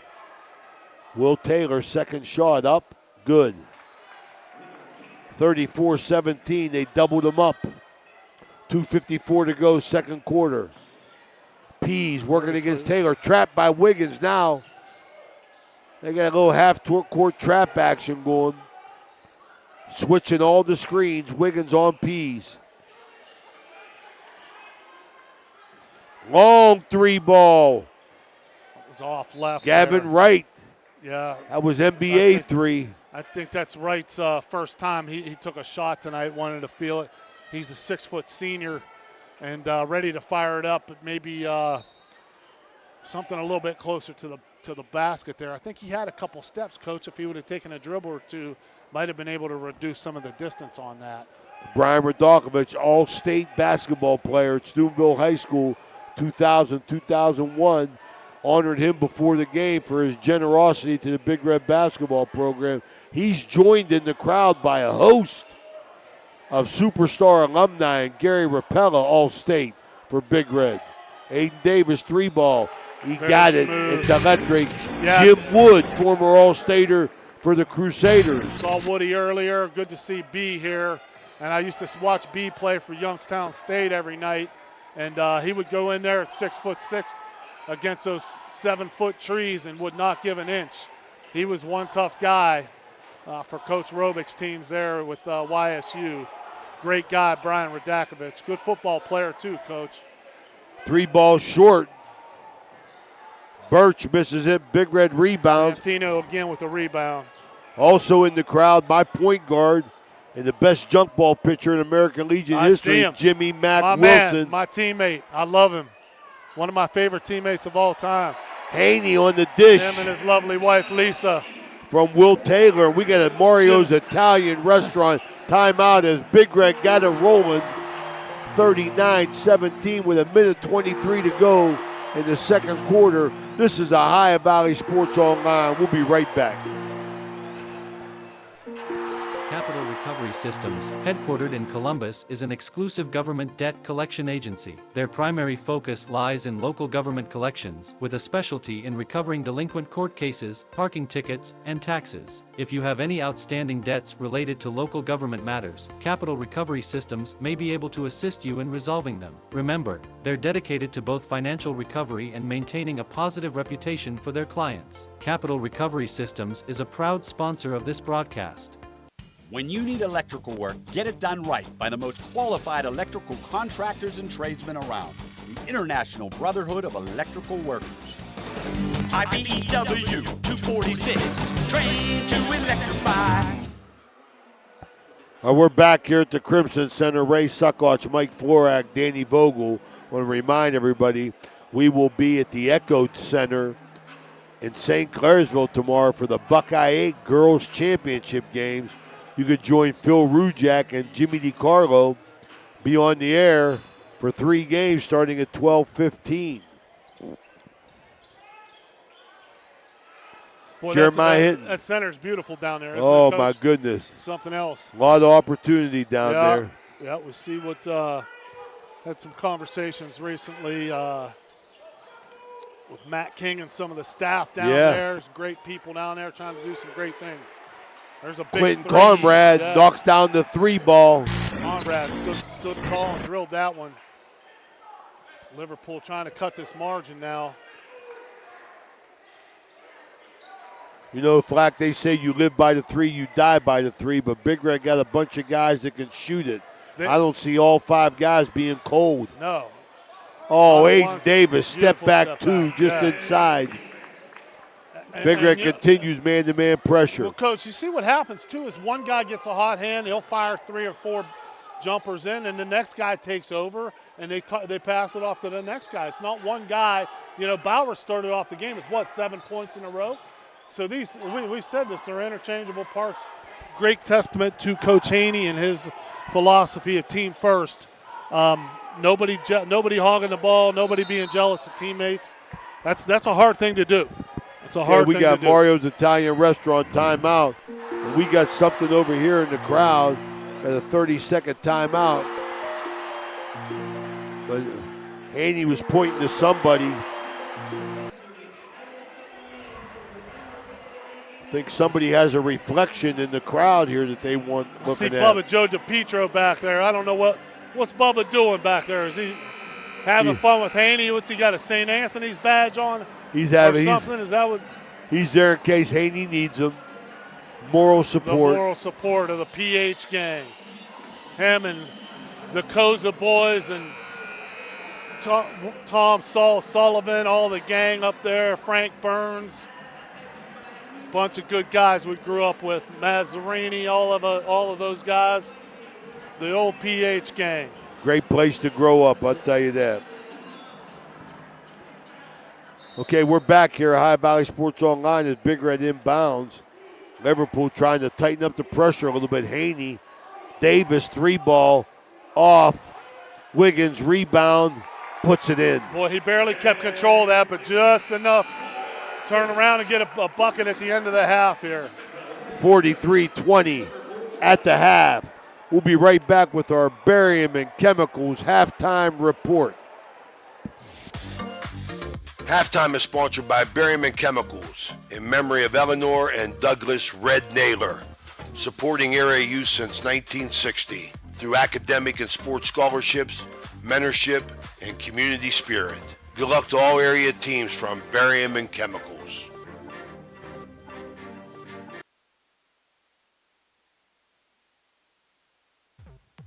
Will Taylor, 2nd shot up. Good. 34-17. They doubled them up. 2:54 to go, second quarter. Pease working against Taylor. Trapped by Wiggins now. They got a little half-court trap action going. Switching all the screens. Wiggins on Pease. Long 3 ball. It was off left. Gavin there. Wright. Yeah. That was NBA 3. I think that's Wright's first time he took a shot tonight, wanted to feel it. He's a 6' senior and ready to fire it up, but maybe something a little bit closer to the basket there. I think he had a couple steps, Coach. If he would have taken a dribble or two, might have been able to reduce some of the distance on that. Brian Radakovich, all-state basketball player at Steubenville High School, 2000, 2001, honored him before the game for his generosity to the Big Red basketball program. He's joined in the crowd by a host of superstar alumni and Gary Rapella, All-State for Big Red. Aiden Davis, 3-ball. He Very got smooth. it. It's electric. Yeah. Jim Wood, former All-Stater for the Crusaders. Saw Woody earlier. Good to see B here. And I used to watch B play for Youngstown State every night. And he would go in there at 6'6" against those 7-foot trees and would not give an inch. He was one tough guy for Coach Robick's teams there with YSU. Great guy, Brian Radakovich. Good football player too, Coach. 3 balls short. Birch misses it. Big Red rebounds. Santino again with the rebound. Also in the crowd, my point guard and the best junk ball pitcher in American Legion I history, see him. Jimmy Mack My Wilson. man, my teammate. I love him. One of my favorite teammates of all time. Haney on the dish. Him and his lovely wife, Lisa. From Will Taylor. We got a Mario's Italian restaurant. Timeout as Big Red got it rolling. 39-17 with 1:23 to go in the second quarter. This is Ohio Valley Sports Online. We'll be right back. Capital Recovery Systems, headquartered in Columbus, is an exclusive government debt collection agency. Their primary focus lies in local government collections, with a specialty in recovering delinquent court cases, parking tickets, and taxes. If you have any outstanding debts related to local government matters, Capital Recovery Systems may be able to assist you in resolving them. Remember, they're dedicated to both financial recovery and maintaining a positive reputation for their clients. Capital Recovery Systems is a proud sponsor of this broadcast. When you need electrical work, get it done right by the most qualified electrical contractors and tradesmen around. The International Brotherhood of Electrical Workers. IBEW 246, trained to electrify. We're back here at the Crimson Center. Ray Suckoch, Mike Florak, Danny Vogel. I want to remind everybody, we will be at the Echo Center in St. Clairsville tomorrow for the Buckeye 8 Girls Championship games. You could join Phil Rujak and Jimmy DiCarlo, be on the air for 3 games starting at 12:15. Boy, Jeremiah Hinton. That center's beautiful down there. Isn't Oh, it, my Coach? goodness. Something else. A lot of opportunity down there. Yeah, we see what, had some conversations recently with Matt King and some of the staff down there. There's great people down there trying to do some great things. There's a big Quentin 3. Conrad knocks down the 3 ball. Conrad stood tall and drilled that one. Liverpool trying to cut this margin now. You know, Flack, they say you live by the 3, you die by the 3, but Big Red got a bunch of guys that can shoot it. I don't see all 5 guys being cold. No. Oh, Aiden Davis, step back 2, just inside. Big Red continues man-to-man pressure. Well, Coach, you see what happens, too, is one guy gets a hot hand, he'll fire 3 or 4 jumpers in, and the next guy takes over, and they pass it off to the next guy. It's not one guy. You know, Bauer started off the game with, 7 points in a row? So these, we said this, they're interchangeable parts. Great testament to Coach Haney and his philosophy of team first. Nobody hogging the ball, nobody being jealous of teammates. That's a hard thing to do. It's a hard thing to do. We got Mario's Italian Restaurant timeout. And we got something over here in the crowd at a 30-second timeout. But Haney was pointing to somebody. I think somebody has a reflection in the crowd here that they want looking I see at. Bubba Joe DiPietro back there. I don't know what's Bubba doing back there. Is he having fun with Haney? What's he got, a St. Anthony's badge on? He's there in case Haney needs him. Moral support. The moral support of the PH gang. Him and the Koza boys and Tom Sullivan, all the gang up there, Frank Burns. Bunch of good guys we grew up with. Mazzarini, all of those guys. The old PH gang. Great place to grow up, I'll tell you that. Okay, we're back here at Ohio Valley Sports Online as Big Red inbounds. Liverpool trying to tighten up the pressure a little bit. Haney, Davis, 3 ball, off. Wiggins, rebound. puts it in. Boy, he barely kept control of that, but just enough. Turn around and get a bucket at the end of the half here. 43-20 at the half. We'll be right back with our Barium and Chemicals halftime report. Halftime is sponsored by Barium and Chemicals in memory of Eleanor and Douglas Red Naylor, supporting area youth since 1960 through academic and sports scholarships, mentorship, and community spirit. Good luck to all area teams from Barium and Chemicals.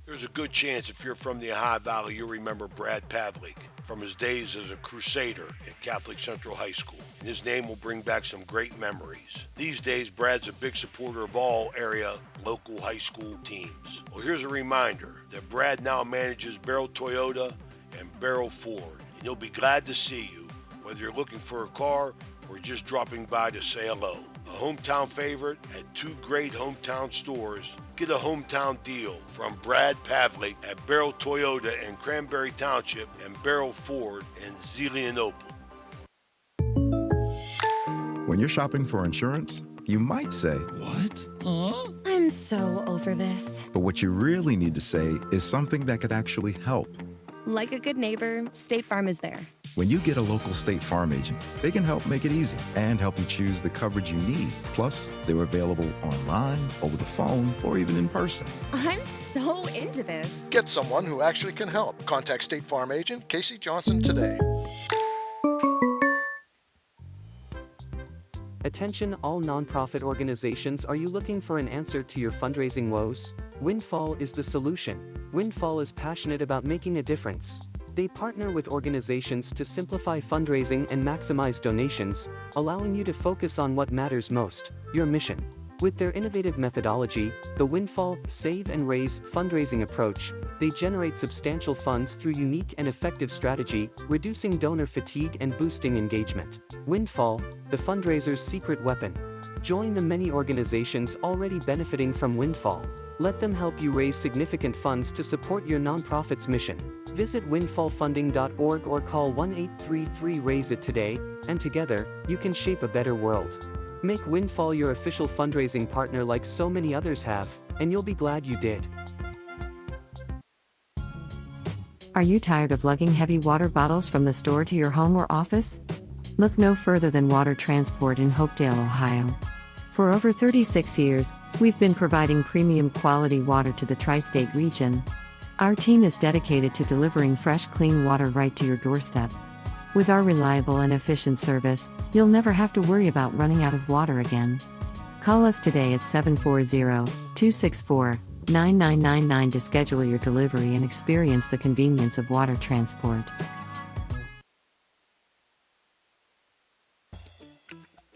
There's a good chance if you're from the Ohio Valley, you'll remember Brad Pavlik from his days as a crusader at Catholic Central High School. And his name will bring back some great memories. These days, Brad's a big supporter of all area local high school teams. Well, here's a reminder that Brad now manages Barrel Toyota and Barrel Ford. And he'll be glad to see you, whether you're looking for a car or just dropping by to say hello. A hometown favorite at two great hometown stores. Get a hometown deal from Brad Pavlik at Barrel Toyota in Cranberry Township and Barrel Ford in Zelienople. When you're shopping for insurance, you might say, "What? Huh?" I'm so over this. But what you really need to say is something that could actually help. Like a good neighbor, State Farm is there. When you get a local State Farm agent, they can help make it easy and help you choose the coverage you need. Plus, they're available online, over the phone, or even in person. I'm so into this. Get someone who actually can help. Contact State Farm agent Casey Johnson today. Attention all nonprofit organizations, are you looking for an answer to your fundraising woes? Windfall is the solution. Windfall is passionate about making a difference. They partner with organizations to simplify fundraising and maximize donations, allowing you to focus on what matters most, your mission. With their innovative methodology, the Windfall Save and Raise fundraising approach, they generate substantial funds through unique and effective strategy, reducing donor fatigue and boosting engagement. Windfall, the fundraiser's secret weapon. Join the many organizations already benefiting from Windfall. Let them help you raise significant funds to support your nonprofit's mission. Visit windfallfunding.org or call 1-833-RAISE-IT today, and together, you can shape a better world. Make Windfall your official fundraising partner like so many others have, and you'll be glad you did. Are you tired of lugging heavy water bottles from the store to your home or office? Look no further than Water Transport in Hopedale, Ohio. For over 36 years, we've been providing premium quality water to the tri-state region. Our team is dedicated to delivering fresh, clean water right to your doorstep. With our reliable and efficient service, you'll never have to worry about running out of water again. Call us today at 740-264-9999 to schedule your delivery and experience the convenience of water transport.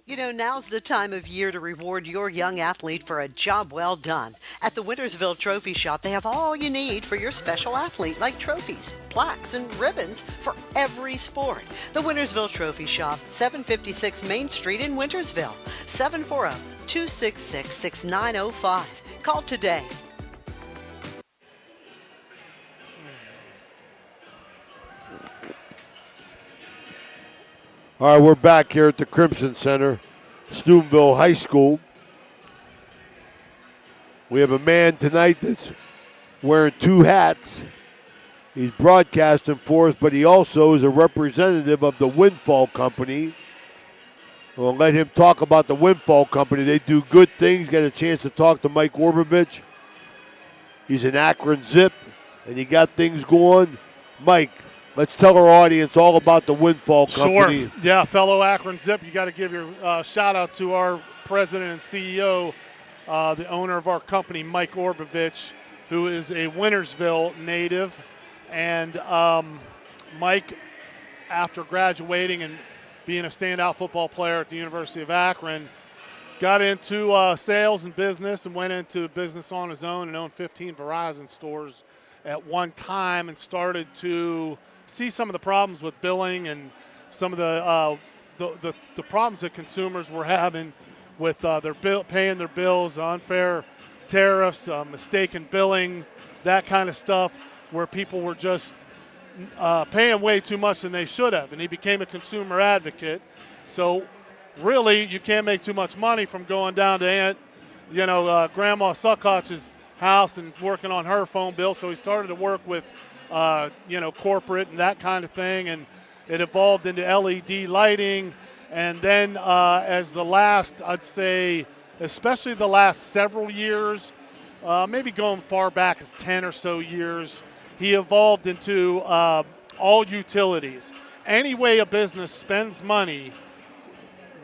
You know, now's the time of year to reward your young athlete for a job well done. At the Wintersville Trophy Shop, they have all you need for your special athlete, like trophies, plaques, and ribbons for every sport. The Wintersville Trophy Shop, 756 Main Street in Wintersville, 740-266-6905. Call today. All right, we're back here at the Crimson Center, Steubenville High School. We have a man tonight that's wearing two hats. He's broadcasting for us, but he also is a representative of the Windfall Company. We'll let him talk about the Windfall Company. They do good things. Get a chance to talk to Mike Orbovich. He's an Akron Zip, and he got things going. Mike, let's tell our audience all about the Windfall Company. Sure. Yeah, fellow Akron Zip, you got to give your shout out to our president and CEO, the owner of our company, Mike Orbovich, who is a Wintersville native. And Mike, after graduating and being a standout football player at the University of Akron, got into sales and business and went into business on his own and owned 15 Verizon stores at one time and started to see some of the problems with billing and some of the problems that consumers were having with paying their bills, unfair tariffs, mistaken billing, that kind of stuff, where people were just paying way too much than they should have, and he became a consumer advocate. So really, you can't make too much money from going down to Grandma Suckoch's house and working on her phone bill. So he started to work with, corporate and that kind of thing, and it evolved into LED lighting. And then as the last, I'd say, especially the last several years, maybe going far back as 10 or so years, he evolved into all utilities. Any way a business spends money,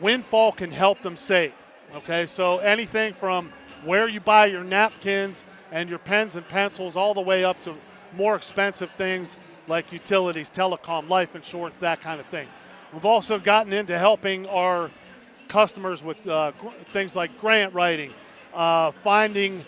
Windfall can help them save. Okay, so anything from where you buy your napkins and your pens and pencils all the way up to more expensive things like utilities, telecom, life insurance, that kind of thing. We've also gotten into helping our customers with things like grant writing, finding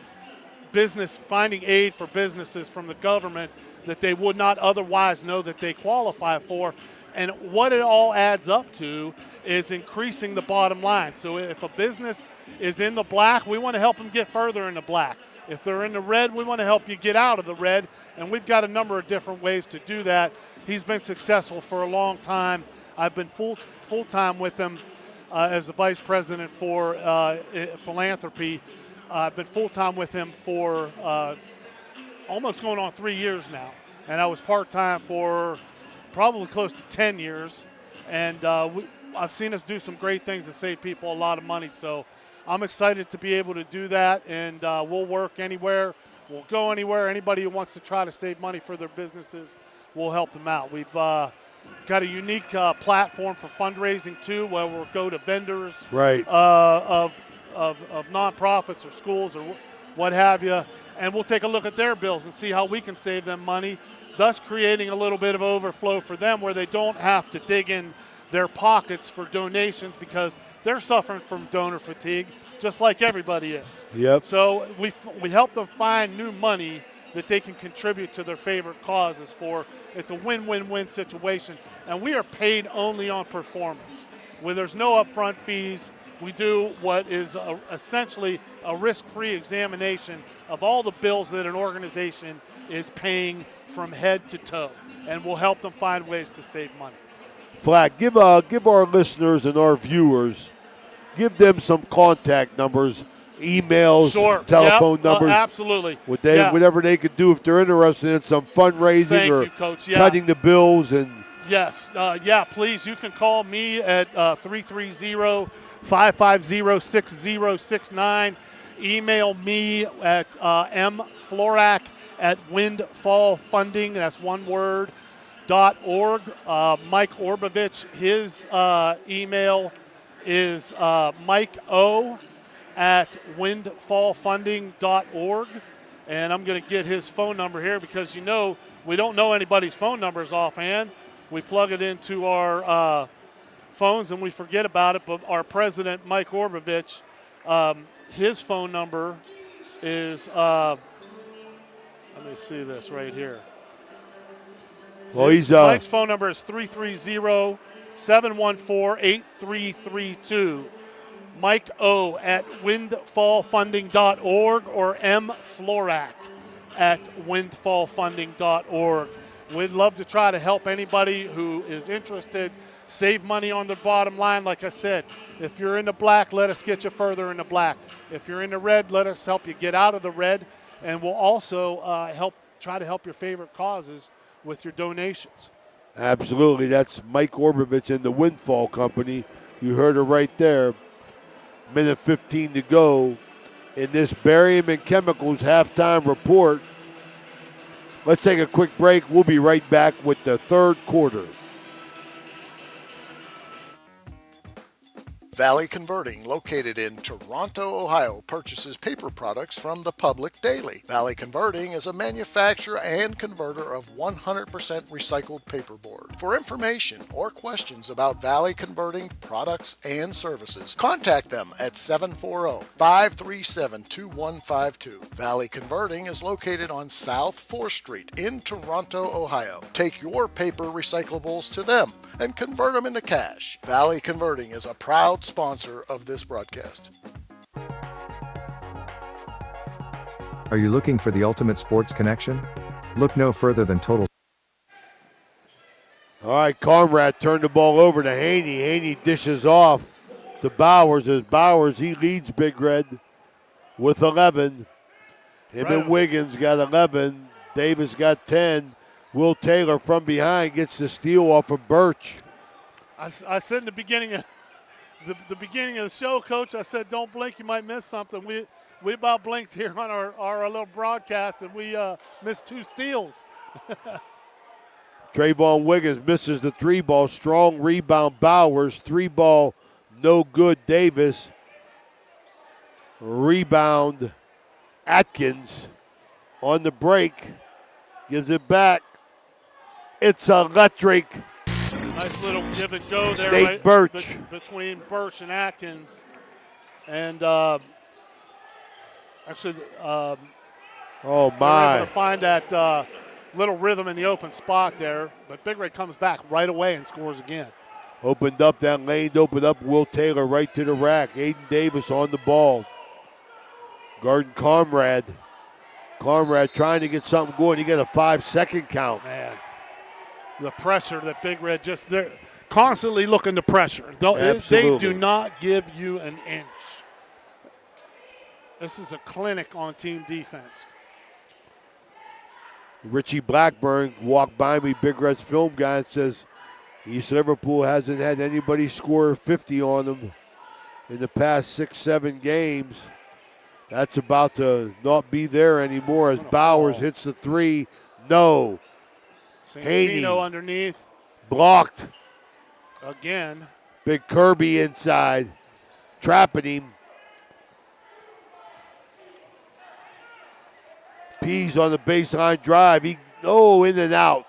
aid for businesses from the government that they would not otherwise know that they qualify for. And what it all adds up to is increasing the bottom line. So if a business is in the black, we want to help them get further in the black. If they're in the red, we want to help you get out of the red. And we've got a number of different ways to do that. He's been successful for a long time. I've been full-time with him as the vice president for philanthropy. I've been full-time with him for almost going on 3 years now. And I was part-time for probably close to 10 years. And I've seen us do some great things to save people a lot of money. So I'm excited to be able to do that. And we'll work anywhere. We'll go anywhere. Anybody who wants to try to save money for their businesses, we'll help them out. We've got a unique platform for fundraising, too, where we'll go to vendors of nonprofits or schools or what have you, and we'll take a look at their bills and see how we can save them money, thus creating a little bit of overflow for them where they don't have to dig in their pockets for donations because they're suffering from donor fatigue, just like everybody is. Yep. So we help them find new money that they can contribute to their favorite causes for. It's a win-win-win situation. And we are paid only on performance. Where there's no upfront fees, we do what is essentially a risk-free examination of all the bills that an organization is paying from head to toe. And we'll help them find ways to save money. Flack, give our listeners and our viewers, give them some contact numbers, emails, telephone numbers. Absolutely. Whatever they could do if they're interested in some fundraising or cutting the bills. And yes, please, you can call me at 330-550-6069. Email me at mflorak@windfallfunding, that's one word, .org. Mike Orbovich, his email is mike.o@windfallfunding.org. And I'm going to get his phone number here because, we don't know anybody's phone numbers offhand. We plug it into our phones and we forget about it. But our president, Mike Orbovich, his phone number is, let me see this right here. Well, Mike's phone number is 330-714-8332. Mike O at windfallfunding.org or mflorak@windfallfunding.org. We'd love to try to help anybody who is interested save money on the bottom line. Like I said, if you're in the black, let us get you further in the black. If you're in the red, let us help you get out of the red. And we'll also try to help your favorite causes with your donations. Absolutely. That's Mike Orbovich and the Windfall Company. You heard it right there. Minute 15 to go in this Barium and Chemicals halftime report. Let's take a quick break. We'll be right back with the third quarter. Valley Converting, located in Toronto, Ohio, purchases paper products from the public daily. Valley Converting is a manufacturer and converter of 100% recycled paperboard. For information or questions about Valley Converting products and services, contact them at 740-537-2152. Valley Converting is located on South 4th Street in Toronto, Ohio. Take your paper recyclables to them and convert them into cash. Valley Converting is a proud sponsor of this broadcast. Are you looking for the ultimate sports connection? Look no further than Total. All right, Comrade turned the ball over to Haney. Haney dishes off to Bowers. As Bowers, he leads Big Red with 11. Him and Wiggins got 11. Davis got 10. Will Taylor from behind gets the steal off of Birch. I said in the beginning of the beginning of the show, Coach, I said, don't blink, you might miss something. We about blinked here on our little broadcast, and we missed 2 steals. Trayvon Wiggins misses the 3-ball. Strong rebound, Bowers. 3-ball, no good, Davis. Rebound, Atkins on the break. Gives it back. It's electric. Nice little give and go there, Nate right Birch. Between Birch and Atkins. And actually, oh they were my! able to find that little rhythm in the open spot there. But Big Red comes back right away and scores again. Opened up that lane, opened up Will Taylor right to the rack. Aiden Davis on the ball. Guarding Comrade. Comrade trying to get something going. He got a 5-second count. Man, the pressure that Big Red they're constantly looking to pressure. They do not give you an inch. This is a clinic on team defense. Richie Blackburn walked by me, Big Red's film guy, and says East Liverpool hasn't had anybody score 50 on them in the past 6-7 games. That's about to not be there anymore as Bowers hits the 3. No. Haney underneath. Blocked. Again. Big Kirby inside. Trapping him. Pease on the baseline drive. In and out.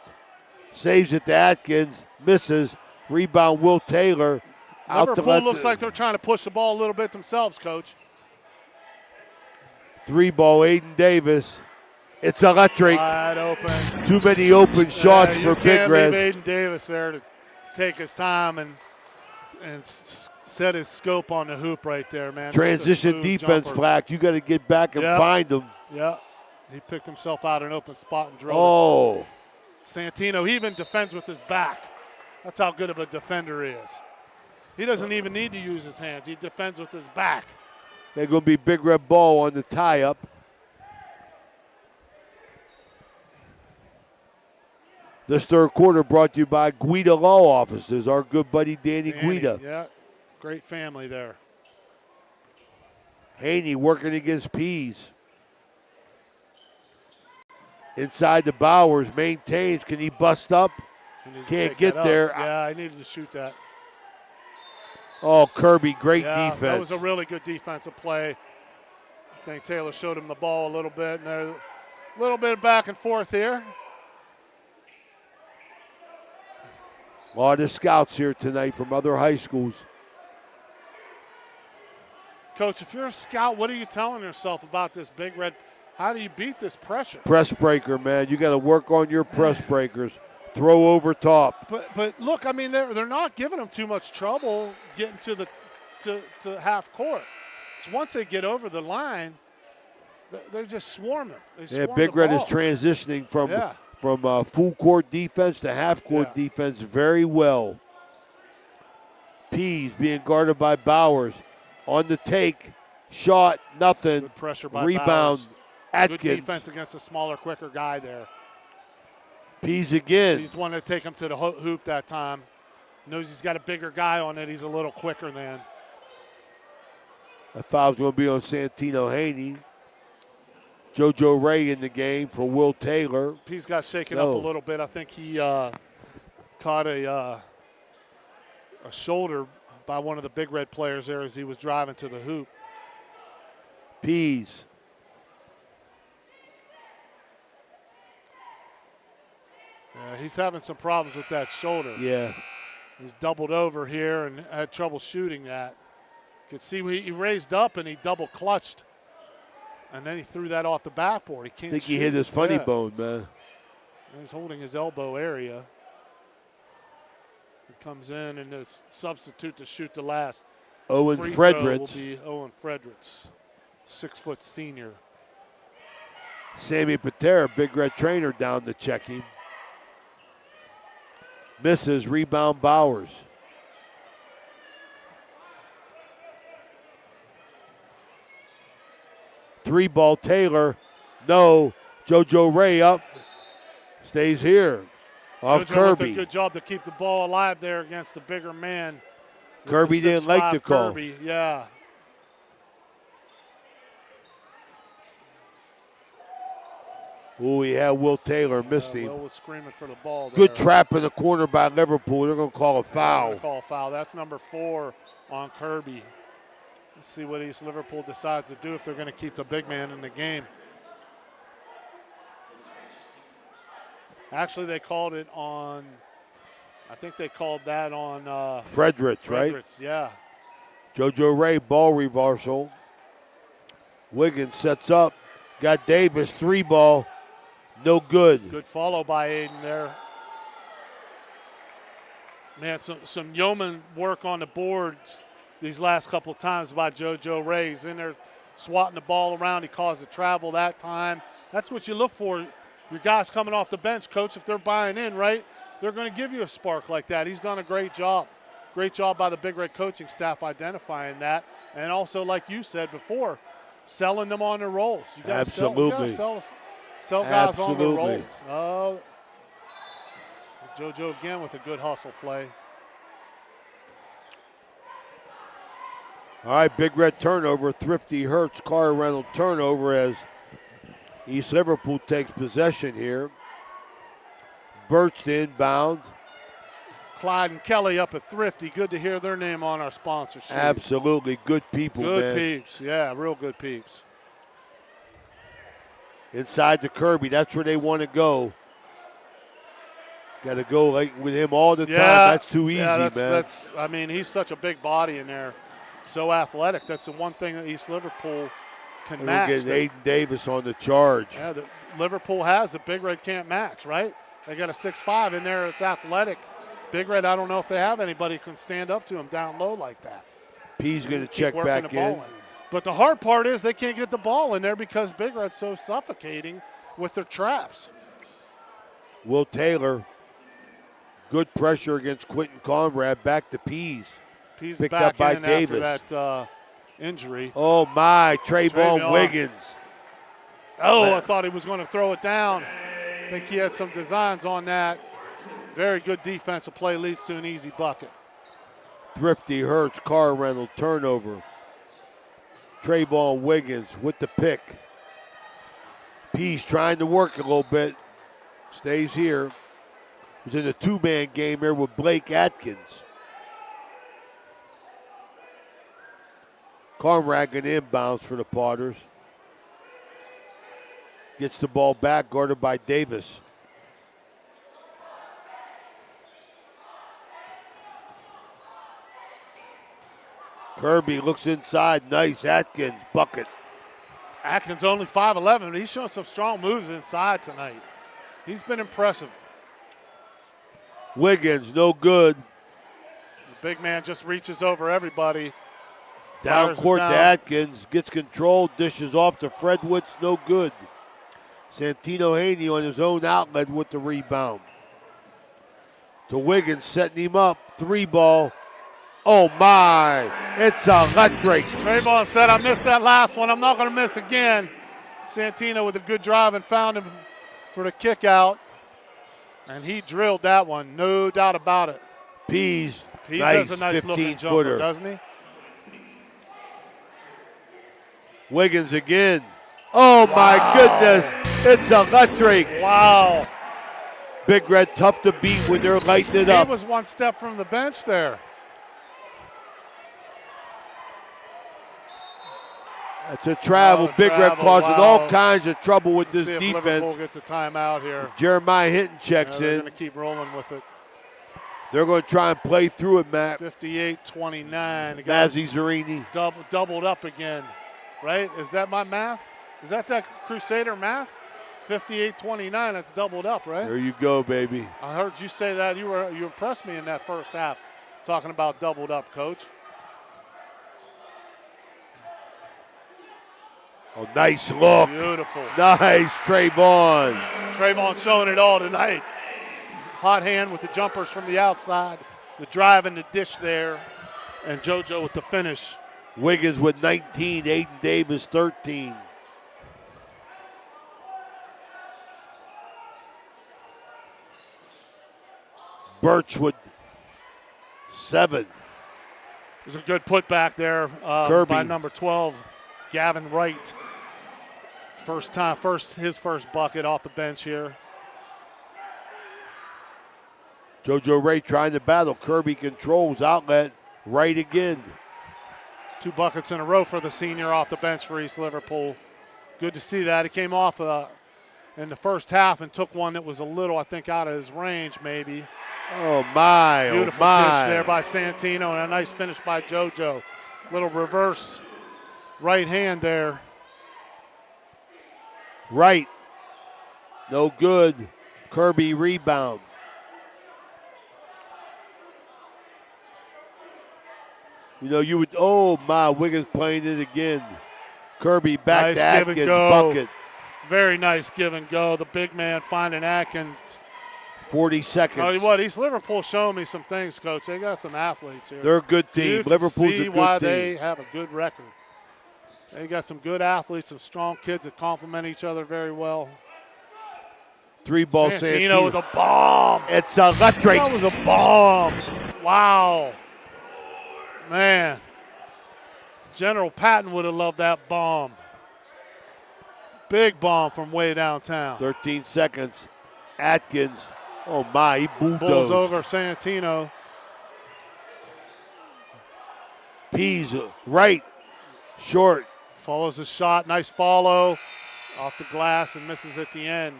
Saves it to Atkins. Misses. Rebound Will Taylor. Liverpool looks like they're trying to push the ball a little bit themselves, Coach. 3-ball, Aiden Davis. It's electric. Wide open. Too many open shots for Big Red. You can't leave Aiden Davis there to take his time and set his scope on the hoop right there, man. Transition defense, jumper. Flack. You got to get back and find him. Yeah. He picked himself out an open spot and drove it. Santino, he even defends with his back. That's how good of a defender he is. He doesn't even need to use his hands. He defends with his back. They're going to be Big Red ball on the tie-up. This third quarter brought to you by Guida Law Offices, our good buddy Danny Guida. Yeah, great family there. Haney working against Pease. Inside the Bowers, maintains. Can he bust up? Can't get there. Yeah, I needed to shoot that. Oh, Kirby, great defense. That was a really good defensive play. I think Taylor showed him the ball a little bit, and there's a little bit of back and forth here. A lot of scouts here tonight from other high schools. Coach, if you're a scout, what are you telling yourself about this Big Red? How do you beat this pressure? Press breaker, man. You got to work on your press breakers. Throw over top. But look, I mean, they're not giving them too much trouble getting to half court. So once they get over the line, they're just swarming. Big Red is transitioning from full court defense to half court defense very well. Pease being guarded by Bowers. On the take, shot, nothing. Good pressure by Rebound, Bowers. Atkins. Good defense against a smaller, quicker guy there. Pease again. He's wanted to take him to the hoop that time. Knows he's got a bigger guy on it. He's a little quicker than. A foul's going to be on Santino Haney. JoJo Ray in the game for Will Taylor. Pease got shaken up a little bit. I think he caught a shoulder by one of the Big Red players there as he was driving to the hoop. Pease. Yeah, he's having some problems with that shoulder. Yeah. He's doubled over here and had trouble shooting that. You could see he raised up and he double clutched. And then he threw that off the backboard. He can't I think he hit his funny bone, man. He's holding his elbow area. He comes in and is substitute to shoot the last. Owen free Fredericks. throw will be Owen Fredericks, 6-foot senior. Sammy Patera, Big Red trainer, down to check him. Misses. Rebound Bowers. Three ball Taylor. No. JoJo Ray up. Stays here. Off JoJo Kirby. with a good job to keep the ball alive there against the bigger man. Kirby didn't like the call. Kirby, yeah. Ooh, he had Will Taylor. Missed him. Will was screaming for the ball there. Good trap in the corner by Liverpool. They're going to call a foul. They're gonna call a foul. That's number 4 on Kirby. Let's see what East Liverpool decides to do if they're going to keep the big man in the game. Actually, they called it on, I think they called that on Fredericks, right? Fredericks, yeah. JoJo Ray, ball reversal. Wiggins sets up. Got Davis, 3-ball. No good. Good follow by Aiden there. Man, some yeoman work on the boards these last couple of times by JoJo Ray. He's in there swatting the ball around. He caused a travel that time. That's what you look for. Your guys coming off the bench, Coach, if they're buying in, right, they're going to give you a spark like that. He's done a great job. Great job by the Big Red coaching staff identifying that. And also, like you said before, selling them on their rolls. You gotta Absolutely. Sell guys on their Absolutely. rolls. Oh, JoJo again with a good hustle play. All right, Big Red turnover. Thrifty Hertz, car rental turnover as East Liverpool takes possession here. Birch to inbound. Clyde and Kelly up at Thrifty. Good to hear their name on our sponsor sheet. Absolutely. Good people, Good man. peeps. Yeah, real good peeps. Inside to Kirby. That's where they want to go. Got to go like with him all the time. That's too easy, man. That's. I mean, he's such a big body in there. So athletic. That's the one thing that East Liverpool can match. Get Aiden Davis on the charge. Yeah, Liverpool has. The Big Red can't match, right? They got a 6'5" in there. It's athletic. Big Red, I don't know if they have anybody who can stand up to him down low like that. P's going to check back in. But the hard part is they can't get the ball in there because Big Red's so suffocating with their traps. Will Taylor, good pressure against Quentin Conrad. Back to P's. P's picked back up by in Davis. After that injury. Oh, my. Trayvon Wiggins. Oh, I thought he was going to throw it down. I think he had some designs on that. Very good defensive play leads to an easy bucket. Thrifty Hertz, car rental, turnover. Trayvon Wiggins with the pick. P's trying to work a little bit. Stays here. He's in a two-man game here with Blake Atkins. Conrad going to inbounds for the Potters. Gets the ball back, guarded by Davis. Kirby looks inside. Nice. Atkins, bucket. Atkins only 5'11", but he's showing some strong moves inside tonight. He's been impressive. Wiggins, no good. The big man just reaches over everybody. Down court to Atkins. Gets control. Dishes off to Fredwitz. No good. Santino Haney on his own outlet with the rebound. To Wiggins, setting him up. 3-ball. Oh, my. It's electric. Trayvon said, I missed that last one. I'm not going to miss again. Santino with a good drive and found him for the kick out. And he drilled that one, no doubt about it. Pease has a nice looking jumper, doesn't he? Wiggins again. Oh, my goodness. It's electric. Wow. Big Red tough to beat when they're lighting it up. He was one step from the bench there. That's a travel. Big Red causing all kinds of trouble with this defense. Liverpool gets a timeout here. Jeremiah Hinton checks They're in. going to keep rolling with it. They're going to try and play through it, Matt. 58-29. Mazzy Zarini. Doubled up again, right? Is that my math? Is that Crusader math? 58-29, that's doubled up, right? There you go, baby. I heard you say that. You impressed me in that first half, talking about doubled up, Coach. Oh, nice look. Beautiful. Nice, Trayvon. Trayvon showing it all tonight. hot hand with the jumpers from the outside, the drive and the dish there, and JoJo with the finish. Wiggins with 19, Aiden Davis 13. Birchwood 7. There's a good putback there by number 12, Gavin Wright. His first bucket off the bench here. JoJo Ray trying to battle. Kirby controls outlet. Right again. 2 buckets in a row for the senior off the bench for East Liverpool. Good to see that. He came off in the first half and took one that was a little, I think, out of his range maybe. Oh, my. Beautiful oh, my. pitch there by Santino and a nice finish by JoJo. Little reverse right hand there. Right. No good. Kirby rebound. You know, you would, oh my, Wiggins playing it again. Kirby back nice to Atkins, give and go. bucket. Very nice give and go. The big man finding Atkins. 40 seconds. Tell you what, East Liverpool showing me some things, Coach. They got some athletes here. They're a good team. You can Liverpool's see a good why team. they have a good record. They got some good athletes, some strong kids that complement each other very well. 3-ball Santino with a bomb. It's electric. That was a bomb. Wow. Man. General Patton would have loved that bomb. Big bomb from way downtown. 13 seconds. Atkins. Oh, my. He bulldozed. Bulls over Santino. Pease right. Short. Follows the shot. Nice follow. Off the glass and misses at the end.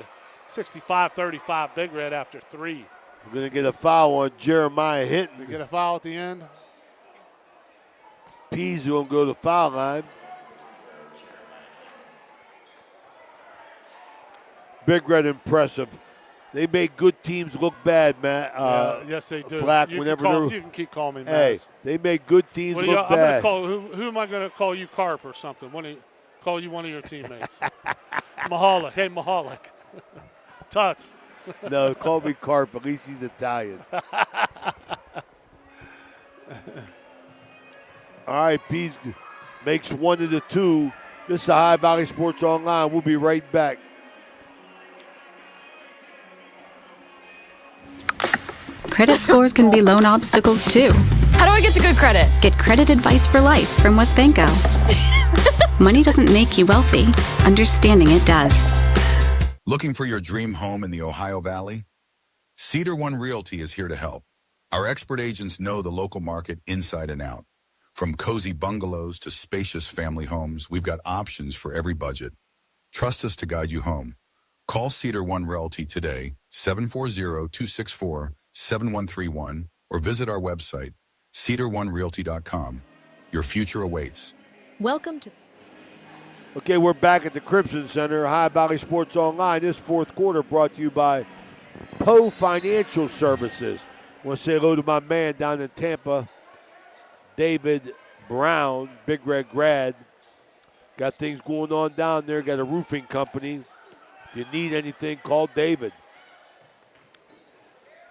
65-35 Big Red after 3. We're going to get a foul on Jeremiah Hinton. They get a foul at the end. Pease will go to the foul line. Big Red impressive. They made good teams look bad, Matt. Yes, they do. Flack, you whenever you can keep calling me Hey, Mass. they made good teams I'm look gonna bad. call, who am I going to call you, Carp or something? Call you one of your teammates. Mahalik. Hey, Mahalik. Tuts. No, call me Carp. At least he's Italian. All right, Pease makes one of the two. This is the High Valley Sports Online. We'll be right back. Credit scores can be loan obstacles too. How do I get to good credit? Get credit advice for life from WesBanco. Money doesn't make you wealthy. Understanding it does. Looking for your dream home in the Ohio Valley? Cedar One Realty is here to help. Our expert agents know the local market inside and out. From cozy bungalows to spacious family homes, we've got options for every budget. Trust us to guide you home. Call Cedar One Realty today, 740-264-7131, or visit our website, cedaronerealty.com. Your future awaits. Welcome to... Okay, we're back at the Crimson Center, High Valley Sports Online. This fourth quarter brought to you by Poe Financial Services. I want to say hello to my man down in Tampa, David Brown, Big Red grad. Got things going on down there. Got a roofing company. If you need anything, call David.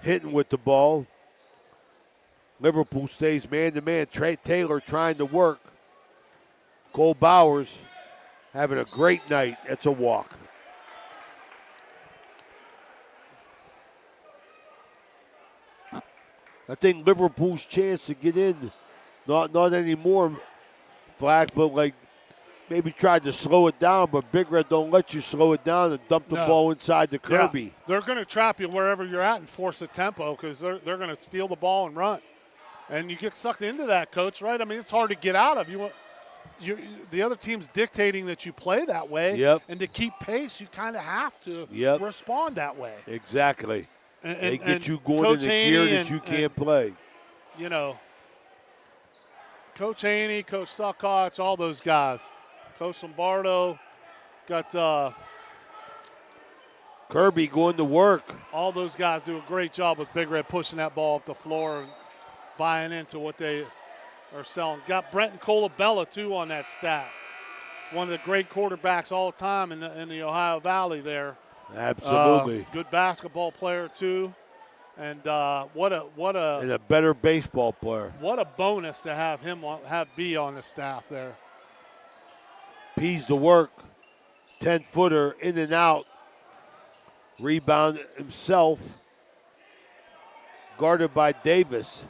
Hitting with the ball. Liverpool stays man-to-man. Trey Taylor trying to work. Cole Bowers having a great night. It's a walk. I think Liverpool's chance to get in, not anymore, Flack, but like maybe tried to slow it down, but Big Red don't let you slow it down and dump the ball inside the Kirby. Yeah, they're going to trap you wherever you're at and force the tempo because they're going to steal the ball and run. And you get sucked into that, Coach, right? I mean, it's hard to get out of. The other team's dictating that you play that way. Yep. And to keep pace, you kind of have to respond that way. Exactly. And they get you going Coach in the gear Haney that you can't play. You know, Coach Haney, Coach Suckotch, all those guys. Coach Lombardo, got Kirby going to work. All those guys do a great job with Big Red pushing that ball up the floor and buying into what they are selling. Got Brenton Colabella, too, on that staff. One of the great quarterbacks all the time in the Ohio Valley there. Absolutely. Good basketball player, too. And what and a better baseball player. What a bonus to have him be on the staff there. Pease to work. 10-footer in and out. Rebound himself. Guarded by Davis.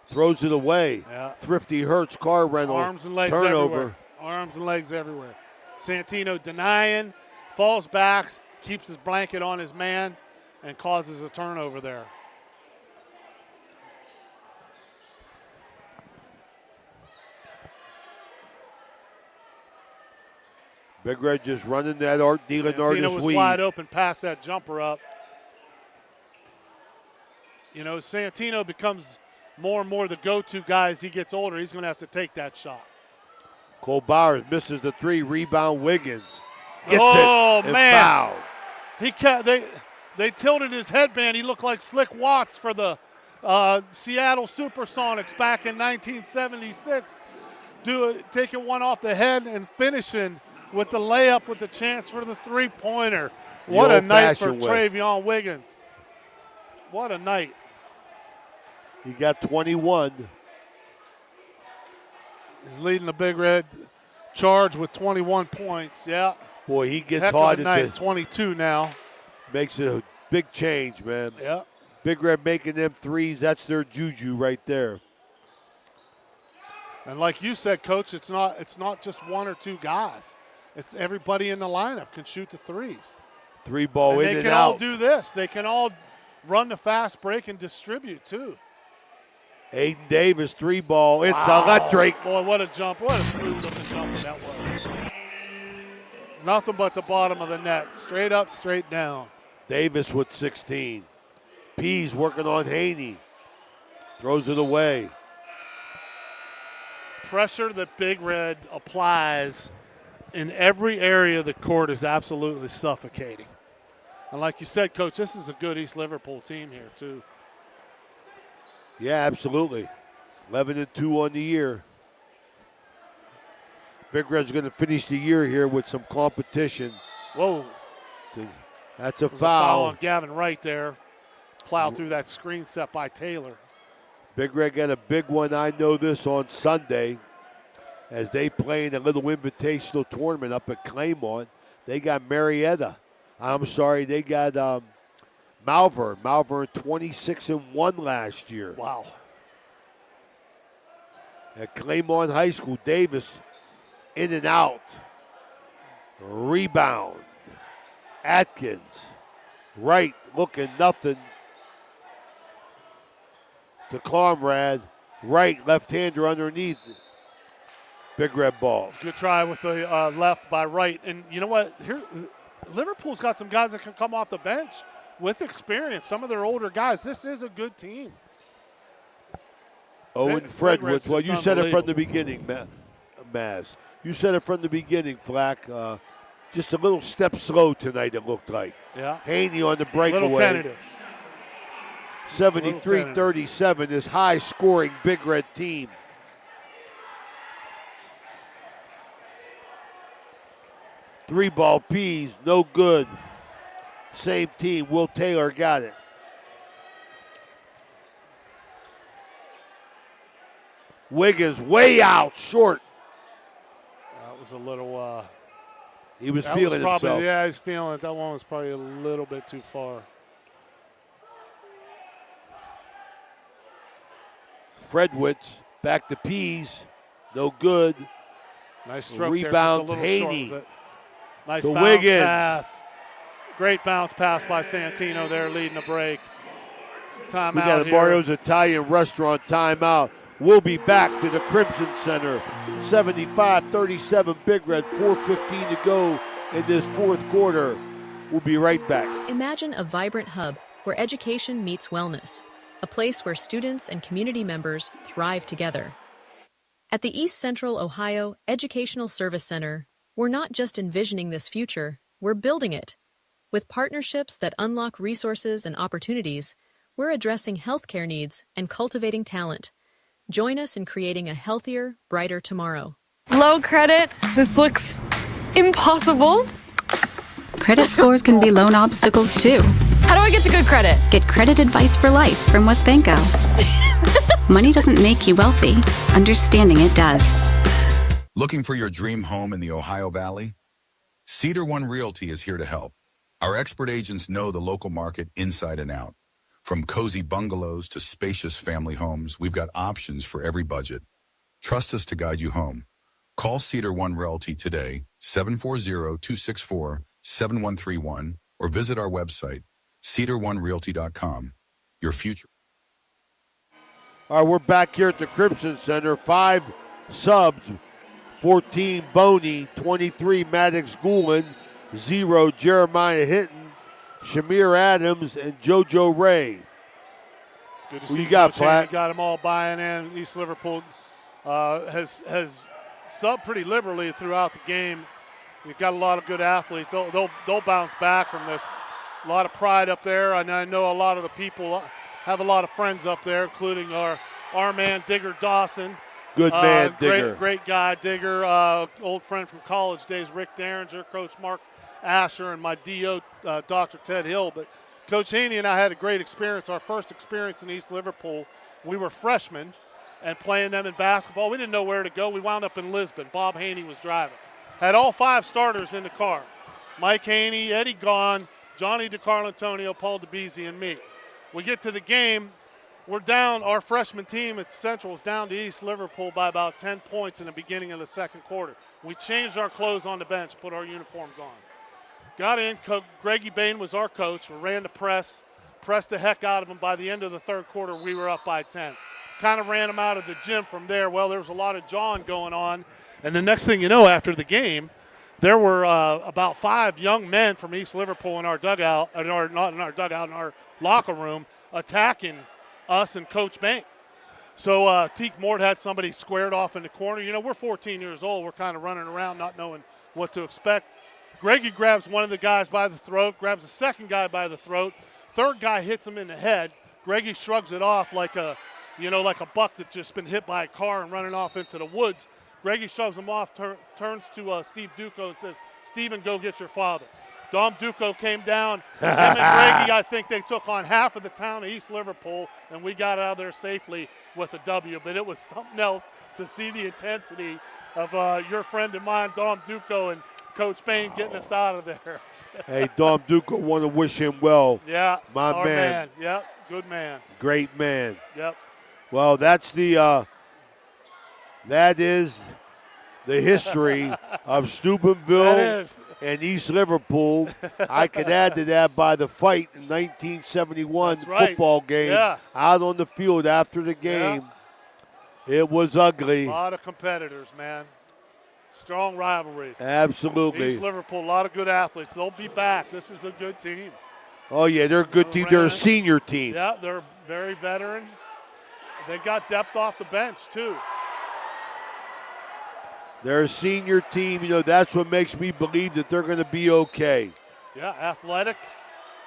Throws it away. Yeah. Thrifty Hertz car rental. Arms and legs turnover. everywhere. Arms and legs everywhere. Santino denying, falls back, keeps his blanket on his man, and causes a turnover there. Big Red just running that Art Leonardis Santino was weed. wide open past that jumper up. You know, Santino becomes more and more the go-to guy as he gets older. He's going to have to take that shot. Cole Bowers misses the three. Rebound Wiggins. Gets oh, it and man. fouled. They tilted his headband. He looked like Slick Watts for the Seattle Supersonics back in 1976. Taking one off the head and finishing with the layup with the chance for the three-pointer. What a night for Travion Wiggins. What a night. He got 21. He's leading the Big Red charge with 21 points. Yeah. Boy, he gets Heck hard. of a night. 22 now. Makes it a big change, man. Yeah. Big Red making them threes. That's their juju right there. And like you said, Coach, it's not just one or two guys. It's everybody in the lineup can shoot the threes. Three ball in and out. They can all do this. They can all run the fast break and distribute too. Aiden Davis, three ball. It's electric. Boy, what a jump. What a smooth looking jumper that was. Nothing but the bottom of the net. Straight up, straight down. Davis with 16. Pease working on Haney. Throws it away. Pressure that Big Red applies in every area of the court is absolutely suffocating. And like you said, Coach, this is a good East Liverpool team here too. Yeah, absolutely. 11-2 on the year. Big Red's going to finish the year here with some competition. Whoa. That's a foul. foul. A foul on Gavin Wright there. Plow through that screen set by Taylor. Big Red got a big one. I know this on Sunday as they play in a little invitational tournament up at Claymont. They got Marietta. They got Malvern. Malvern 26-1 last year. Wow. At Claymont High School, Davis in and out. Rebound. Atkins. Right, looking nothing. To Comrade. Right, left-hander underneath. Big Red ball. Good try with the left by Wright. And you know what? Here, Liverpool's got some guys that can come off the bench with experience. Some of their older guys. This is a good team. Owen Fredwoods. Well, you said it from the beginning, Maz. You said it from the beginning, Flack. Just a little step slow tonight, it looked like. Yeah. Haney on the breakaway. Little tentative. 73-37, this high-scoring Big Red team. Three-ball Pease, no good. Same team. Will Taylor got it. Wiggins way out, short. That was a little. He was feeling himself. Yeah, he's feeling it. That one was probably a little bit too far. Fredwitz back to Pease, no good. Nice stroke rebound, there. Haney. Nice to bounce Wiggins. pass. Great bounce pass by Santino there, leading the break. Timeout. We got a Mario's Italian Restaurant timeout. We'll be back to the Crimson Center. 75-37 Big Red, 4:15 to go in this fourth quarter. We'll be right back. Imagine a vibrant hub where education meets wellness, a place where students and community members thrive together. At the East Central Ohio Educational Service Center, we're not just envisioning this future, we're building it. With partnerships that unlock resources and opportunities, we're addressing healthcare needs and cultivating talent. Join us in creating a healthier, brighter tomorrow. Low credit. This looks impossible. Credit scores can be loan obstacles too. How do I get to good credit? Get credit advice for life from WesBanco. Money doesn't make you wealthy. Understanding it does. Looking for your dream home in the Ohio Valley? Cedar One Realty is here to help. Our expert agents know the local market inside and out. From cozy bungalows to spacious family homes, we've got options for every budget. Trust us to guide you home. Call Cedar One Realty today, 740-264-7131, or visit our website, cedaronerealty.com. Your future. All right, we're back here at the Crimson Center. 5 subs, 14 Boney, 23 Maddox Goulin, 0 Jeremiah Hinton, Shamir Adams, and JoJo Ray. Good to Who see you got, Coach Haney Platt? got them all buying in. East Liverpool has subbed pretty liberally throughout the game. You've got a lot of good athletes. They'll bounce back from this. A lot of pride up there. And I know a lot of the people have a lot of friends up there, including our man Digger Dawson. Good man, Digger. Great guy, Digger. Old friend from college days, Rick Derringer, Coach Mark Asher, and my DO, Dr. Ted Hill. But Coach Haney and I had a great experience. Our first experience in East Liverpool. We were freshmen and playing them in basketball. We didn't know where to go. We wound up in Lisbon. Bob Haney was driving. Had all 5 starters in the car. Mike Haney, Eddie Gaughan, Johnny DiCarlo-Antonio, Paul DeBeese, and me. We get to the game. We're down, our freshman team at Central is down to East Liverpool by about 10 points in the beginning of the second quarter. We changed our clothes on the bench, put our uniforms on. Got in, Greggy Bain was our coach. We ran the pressed the heck out of them. By the end of the third quarter, we were up by 10. Kind of ran them out of the gym from there. Well, there was a lot of jawing going on. And the next thing you know, after the game, there were about 5 young men from East Liverpool in our dugout, not in our dugout, in our locker room, attacking us and Coach Bain. So Teak Mort had somebody squared off in the corner. You know, we're 14 years old. We're kind of running around not knowing what to expect. Greggy grabs one of the guys by the throat, grabs the second guy by the throat. Third guy hits him in the head. Greggy shrugs it off like a buck that's just been hit by a car and running off into the woods. Greggy shoves him off, turns to Steve Duco and says, "Steven, go get your father." Dom Duco came down. Him and Greggy, I think they took on half of the town of East Liverpool, and we got out of there safely with a W. But it was something else to see the intensity of your friend of mine, Dom Duco, and Coach Bain getting us out of there. Hey, Dom Duco, want to wish him well. Yeah, my our man. Yep, good man. Great man. Yep. Well, that's that is the history of Steubenville and East Liverpool. I could add to that by the fight in 1971 football game out on the field after the game. It was ugly. A lot of competitors, man. Strong rivalries. Absolutely. East Liverpool, a lot of good athletes. They'll be back. This is a good team. Oh, yeah, they're a good team. They're a senior team. Yeah, they're very veteran. They got depth off the bench, too. They're a senior team. You know, that's what makes me believe that they're going to be okay. Yeah, athletic.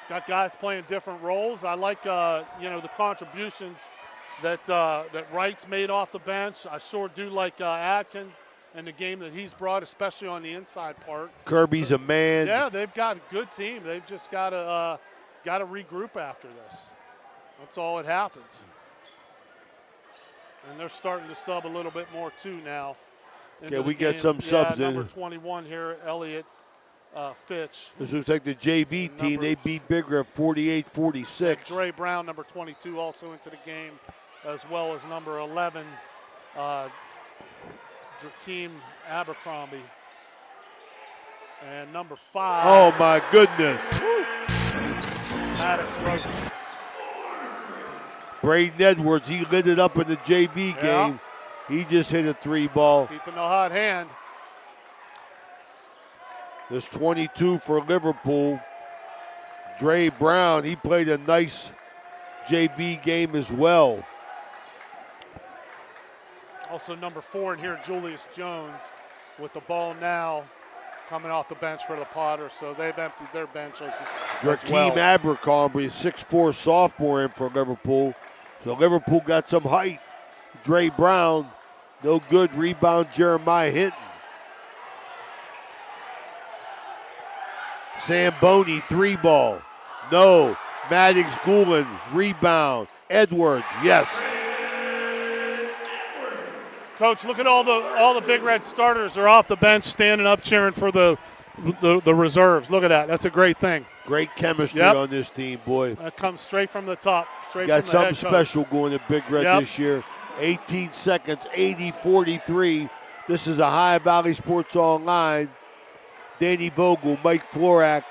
Got guys playing different roles. I like, the contributions that Wright's made off the bench. I sure do like Atkins and the game that he's brought, especially on the inside part. Kirby's a man. Yeah, they've got a good team. They've just got to regroup after this. That's all that happens. And they're starting to sub a little bit more, too, now. Okay, we got some subs in. Number 21 here, Elliot Fitch. This looks like the JV team. They beat Bigger at 48-46. Dre Brown, number 22, also into the game, as well as number 11, Jakeem Abercrombie. And number 5. Oh, my goodness. Maddox Roach. Braden Edwards, he lit it up in the JV game. He just hit a 3-ball. Keeping the hot hand. There's 22 for Liverpool. Dre Brown, he played a nice JV game as well. Also number 4 in here, Julius Jones, with the ball now coming off the bench for the Potters. So they've emptied their bench as Jakeem Abercrombie, 6'4" sophomore in for Liverpool. So Liverpool got some height. Dre Brown, no good. Rebound, Jeremiah Hinton. Sam Boney, 3-ball. No. Maddox Goulin, rebound. Edwards, yes. Coach, look at all the Big Red starters. They're off the bench, standing up, cheering for the reserves. Look at that. That's a great thing. Great chemistry on this team, boy. That comes straight from the top. Got from the something head coach. special going at Big Red this year. 18 seconds, 80-43. This is a Ohio Valley Sports Online. Danny Vogel, Mike Florak,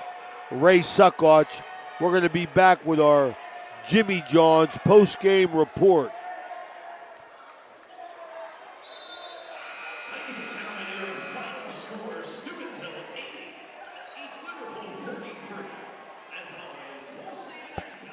Ray Suckoch. We're going to be back with our Jimmy John's post-game report. Ladies and gentlemen, your final score, Steubenville 80, East Liverpool 43. As always, we'll see you next time.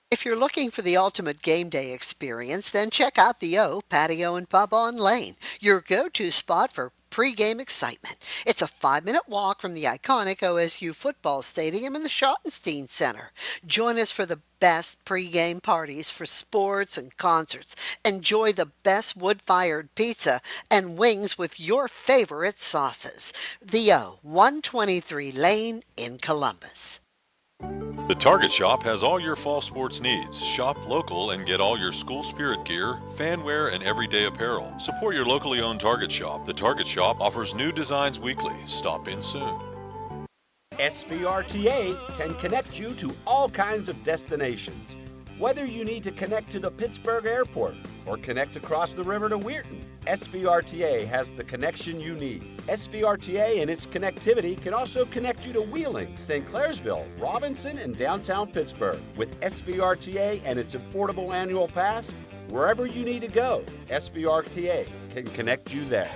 If you're looking for the ultimate game day experience, then check out the O Patio and Pub on Lane, your go-to spot for pre-game excitement. It's a 5-minute walk from the iconic OSU football stadium in the Schottenstein Center. Join us for the best pre-game parties for sports and concerts. Enjoy the best wood-fired pizza and wings with your favorite sauces. The O, 123 Lane in Columbus. The Target Shop has all your fall sports needs. Shop local and get all your school spirit gear, fan wear, and everyday apparel. Support your locally owned Target Shop. The Target Shop offers new designs weekly. Stop in soon. SVRTA can connect you to all kinds of destinations. Whether you need to connect to the Pittsburgh Airport or connect across the river to Weirton, SVRTA has the connection you need. SVRTA and its connectivity can also connect you to Wheeling, St. Clairsville, Robinson, and downtown Pittsburgh. With SVRTA and its affordable annual pass, wherever you need to go, SVRTA can connect you there.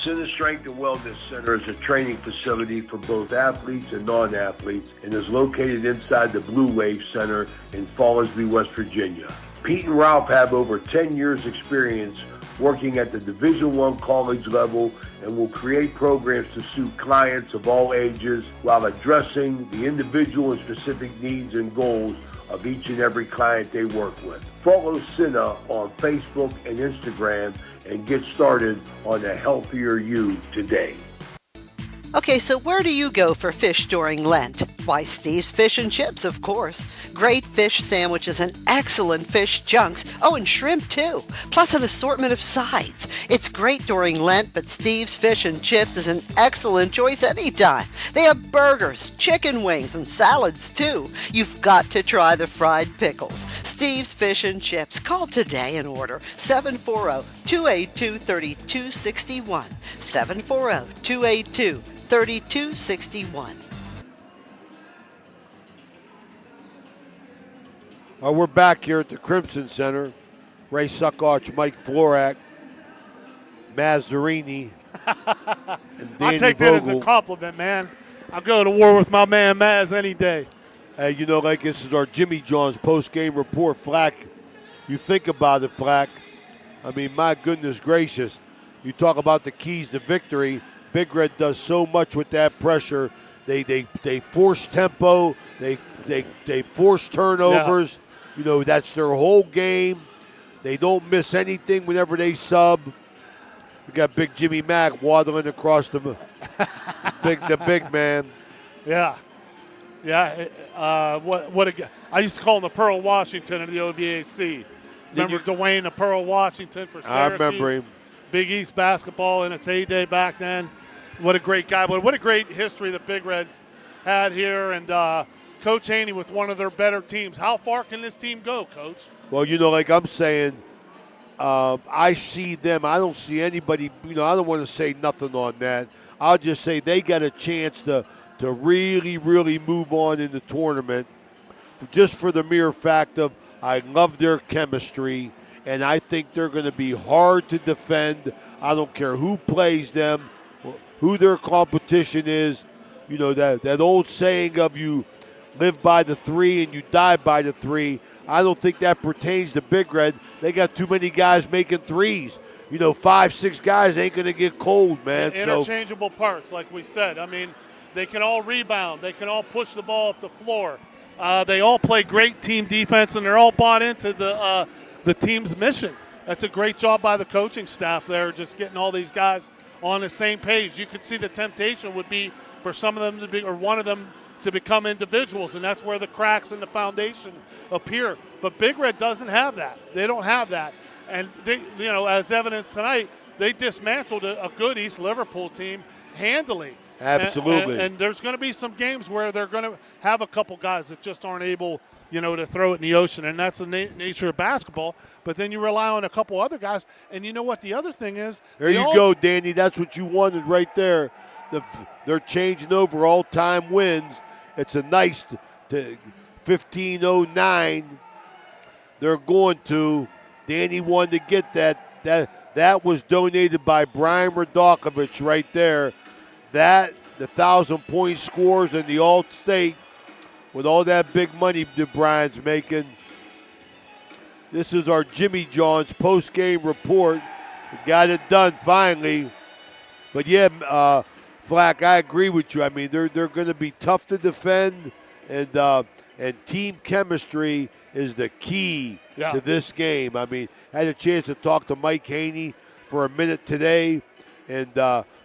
Center Strength and Wellness Center is a training facility for both athletes and non-athletes and is located inside the Blue Wave Center in Fallersby, West Virginia. Pete and Ralph have over 10 years experience working at the Division I college level and will create programs to suit clients of all ages while addressing the individual and specific needs and goals of each and every client they work with. Follow Cinna on Facebook and Instagram and get started on a healthier you today. Okay, so where do you go for fish during Lent? Why, Steve's Fish and Chips, of course. Great fish sandwiches and excellent fish chunks. Oh, and shrimp too. Plus an assortment of sides. It's great during Lent, but Steve's Fish and Chips is an excellent choice anytime. They have burgers, chicken wings, and salads too. You've got to try the fried pickles. Steve's Fish and Chips. Call today and order 740-282-3261. 740-282-3261. We're back here at the Crimson Center. Ray Suckoch, Mike Florak, Mazzarini, and Danny I take that as Vogel. a compliment, man. I'll go to war with my man Maz any day. You know, like this is our Jimmy John's post-game report. Flack, you think about it, Flack. I mean, my goodness gracious. You talk about the keys to victory. Big Red does so much with that pressure. They force tempo. They force turnovers. Yeah. You know, that's their whole game. They don't miss anything whenever they sub. We got big Jimmy Mack waddling across the big man. Yeah. I used to call him the Pearl Washington in the OVAC. Remember Dwayne the Pearl Washington for Syracuse? I remember him. Big East basketball in its heyday back then. What a great guy. But what a great history the Big Reds had here. And Coach Haney with one of their better teams. How far can this team go, Coach? Well, you know, like I'm saying, I see them. I don't see anybody, you know, I don't want to say nothing on that. I'll just say they got a chance to really, really move on in the tournament just for the mere fact of I love their chemistry, and I think they're going to be hard to defend. I don't care who plays them, who their competition is. You know, that old saying of you live by the three and you die by the three. I don't think that pertains to Big Red. They got too many guys making threes. You know, 5-6 guys ain't going to get cold, man. Interchangeable parts, like we said. I mean, they can all rebound. They can all push the ball up the floor. They all play great team defense, and they're all bought into the team's mission. that's a great job by the coaching staff there, just getting all these guys on the same page. You could see the temptation would be for some of them to be, or one of them to become individuals, and that's where the cracks in the foundation appear. But Big Red doesn't have that. They don't have that. And, they, as evidence tonight, they dismantled a good East Liverpool team handily. Absolutely. And there's going to be some games where they're going to have a couple guys that just aren't able, to throw it in the ocean, and that's the nature of basketball. But then you rely on a couple other guys, and you know what the other thing is? There you go, Danny. That's what you wanted right there. They're changing over all-time wins. It's a nice 1509. They're going to. Danny wanted to get that. That was donated by Brian Radakovich right there. That, the 1,000-point scores in the All-State with all that big money that Brian's making. This is our Jimmy John's post-game report. We got it done finally. But yeah, Flack, I agree with you. I mean, they're going to be tough to defend, and team chemistry is the key to this game. I mean, I had a chance to talk to Mike Haney for a minute today, and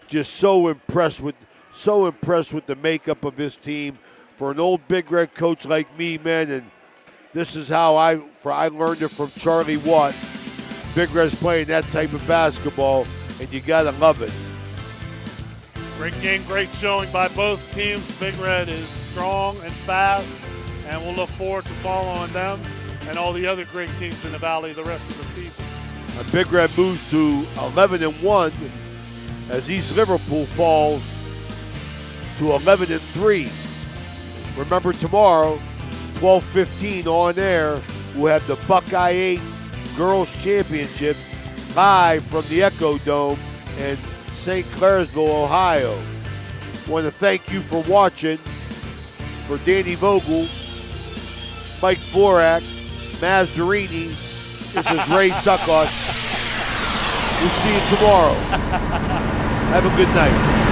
just so impressed with the makeup of his team. For an old Big Red coach like me, man, and this is how I learned it from Charlie Watt. Big Red's playing that type of basketball, and you got to love it. Great game, great showing by both teams. Big Red is strong and fast, and we'll look forward to following them and all the other great teams in the Valley the rest of the season. Big Red moves to 11-1 as East Liverpool falls to 11-3. Remember, tomorrow, 12:15 on air, we'll have the Buckeye 8 Girls Championship live from the Echo Dome in St. Clairsville, Ohio. I want to thank you for watching. For Danny Vogel, Mike Vorak, Mazzarini, this is Ray Suckoff. We'll see you tomorrow. Have a good night.